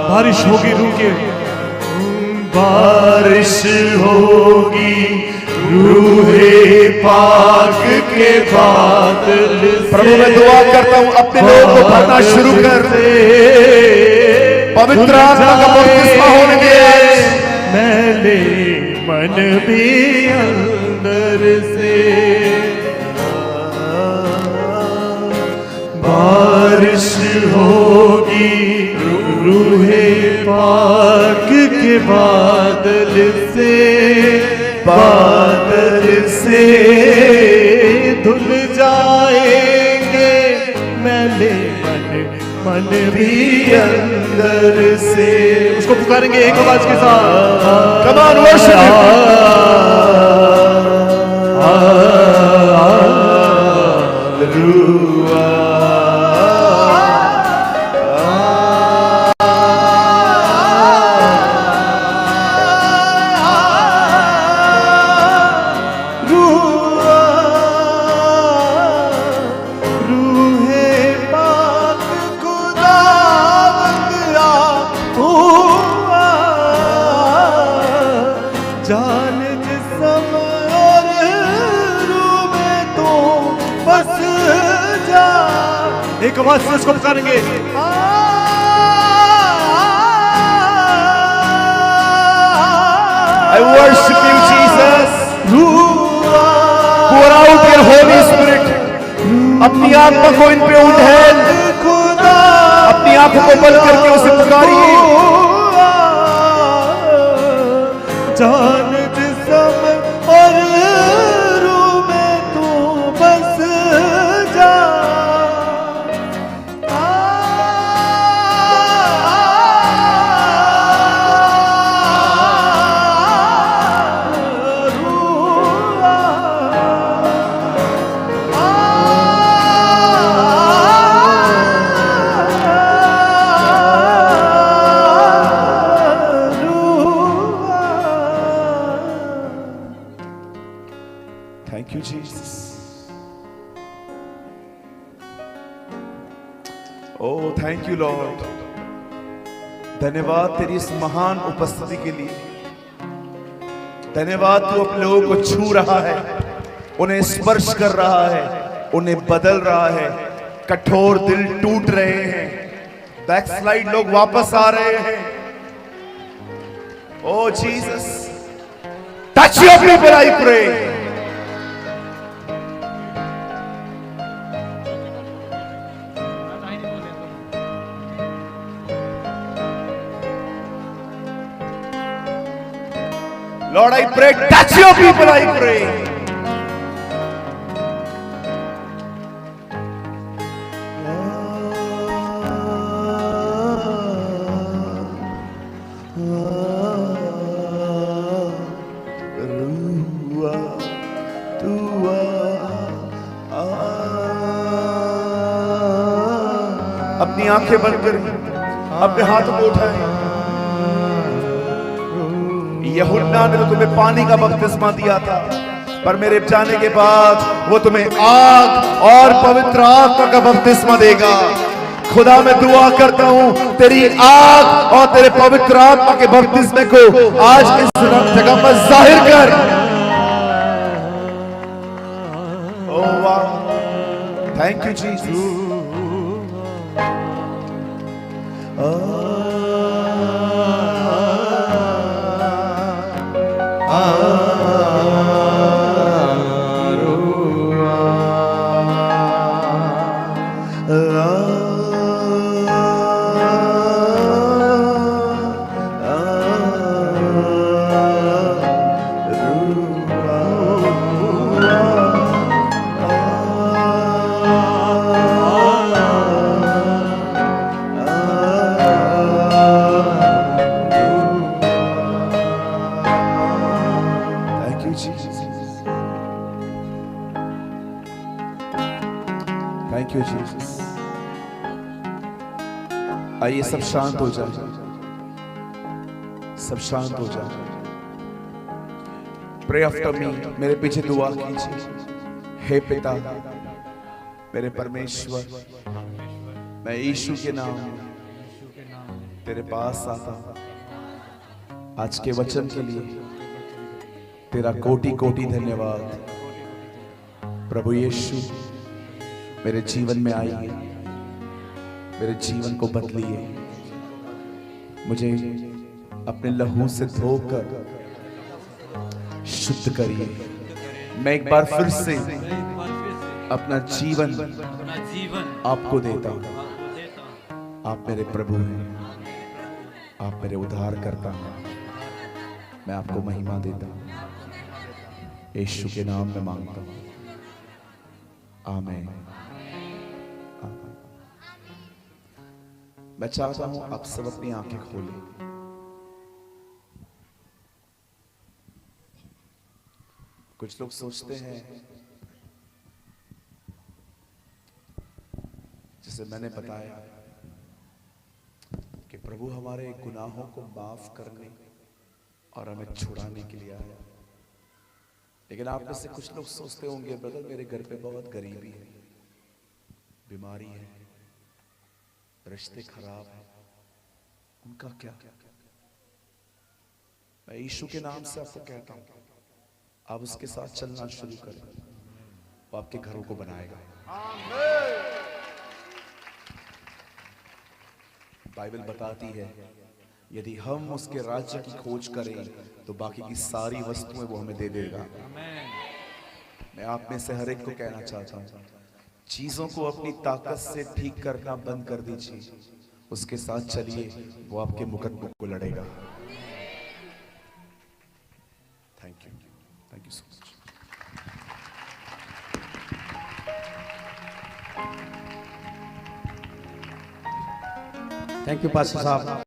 बारिश होगी रुके, बारिश होगी रूहे पाक के बादल। प्रभु मैं दुआ करता हूँ अपने लोगों को भरना शुरू कर दे, पवित्र आत्मा का बपतिस्मा होने दे। मैले मन भी अंदर से बारिश होगी रूहे पाक के बादल से, बादल से धुल जाएंगे मैले मन भी अंदर से। उसको पुकारेंगे एक आवाज के साथ, कम ऑन वर्शिप। जान जिस्म और रूह में तो बस जा। एक आवाज से इसको पुकारेंगे, I worship you Jesus. Pour out your Holy Spirit. अपनी आत्मा को इन पे उंडेल, अपनी आंखों को बंद करके उसे पुकारिए। जान जिस्म और रूह में तू बस जा। Thank you Jesus. Oh thank you Lord. धन्यवाद तेरी इस महान उपस्थिति के लिए। धन्यवाद तू अपने लोगों को छू रहा है। उन्हें स्पर्श कर रहा है, उन्हें बदल रहा है। कठोर दिल टूट रहे हैं, बैकस्लाइड लोग वापस आ रहे हैं। Oh Jesus, touch your people, I pray. Lord, I pray, touch your people, I pray. अपनी आंखें बंद करें, अपने हाथों को उठाएं। यूहन्ना ने तो तुम्हें पानी का बपतिस्मा दिया था, पर मेरे जाने के बाद वो तुम्हें आग और पवित्र आत्मा का बपतिस्मा देगा। खुदा मैं दुआ करता हूं तेरी आग और तेरे पवित्र आत्मा के बपतिस्मे को आज इस जगह पर जाहिर कर। ओह वाह, thank you Jesus. Thank you Jesus. आइए सब शांत हो जाए, सब शांत हो जाए। प्रे आफ्टर मी, मेरे पीछे दुआ कीजिए। हे पिता, मेरे परमेश्वर, मैं यीशु के नाम में तेरे पास आता हूं। आज के वचन के लिए तेरा कोटि कोटि धन्यवाद। प्रभु यीशु, मेरे जीवन में आइए, मेरे जीवन को बदलिए, मुझे अपने लहू से धोकर शुद्ध करिए। मैं एक बार फिर से अपना जीवन आपको देता हूं। आप मेरे प्रभु हैं, आप मेरे उद्धार करता हैं। मैं आपको महिमा देता हूं, यीशु के नाम में मांगता हूं, आमीन। मैं चाहता हूं आप सब अपनी आंखें खोलें। कुछ लोग सोचते हैं, जैसे मैंने बताया, कि प्रभु हमारे गुनाहों को माफ करने और हमें छुड़ाने के लिए आया। लेकिन आप में से कुछ लोग सोचते होंगे, ब्रदर मेरे घर पे बहुत गरीबी है, बीमारी है, रिश्ते खराब हैं, उनका क्या? मैं यीशु के नाम से आपको कहता हूं, आप उसके साथ चलना शुरू करें, वो आपके घरों को बनाएगा। बाइबल बताती है, यदि हम उसके राज्य की खोज करें तो बाकी की सारी वस्तुएं वो हमें दे देगा। मैं आप में से हर एक को कहना चाहता हूं, चीजों को अपनी ताकत से ठीक करना बंद कर दीजिए, उसके साथ चलिए, वो आपके मुकदमों को लड़ेगा। Thank you so much. Thank you pastor साहब।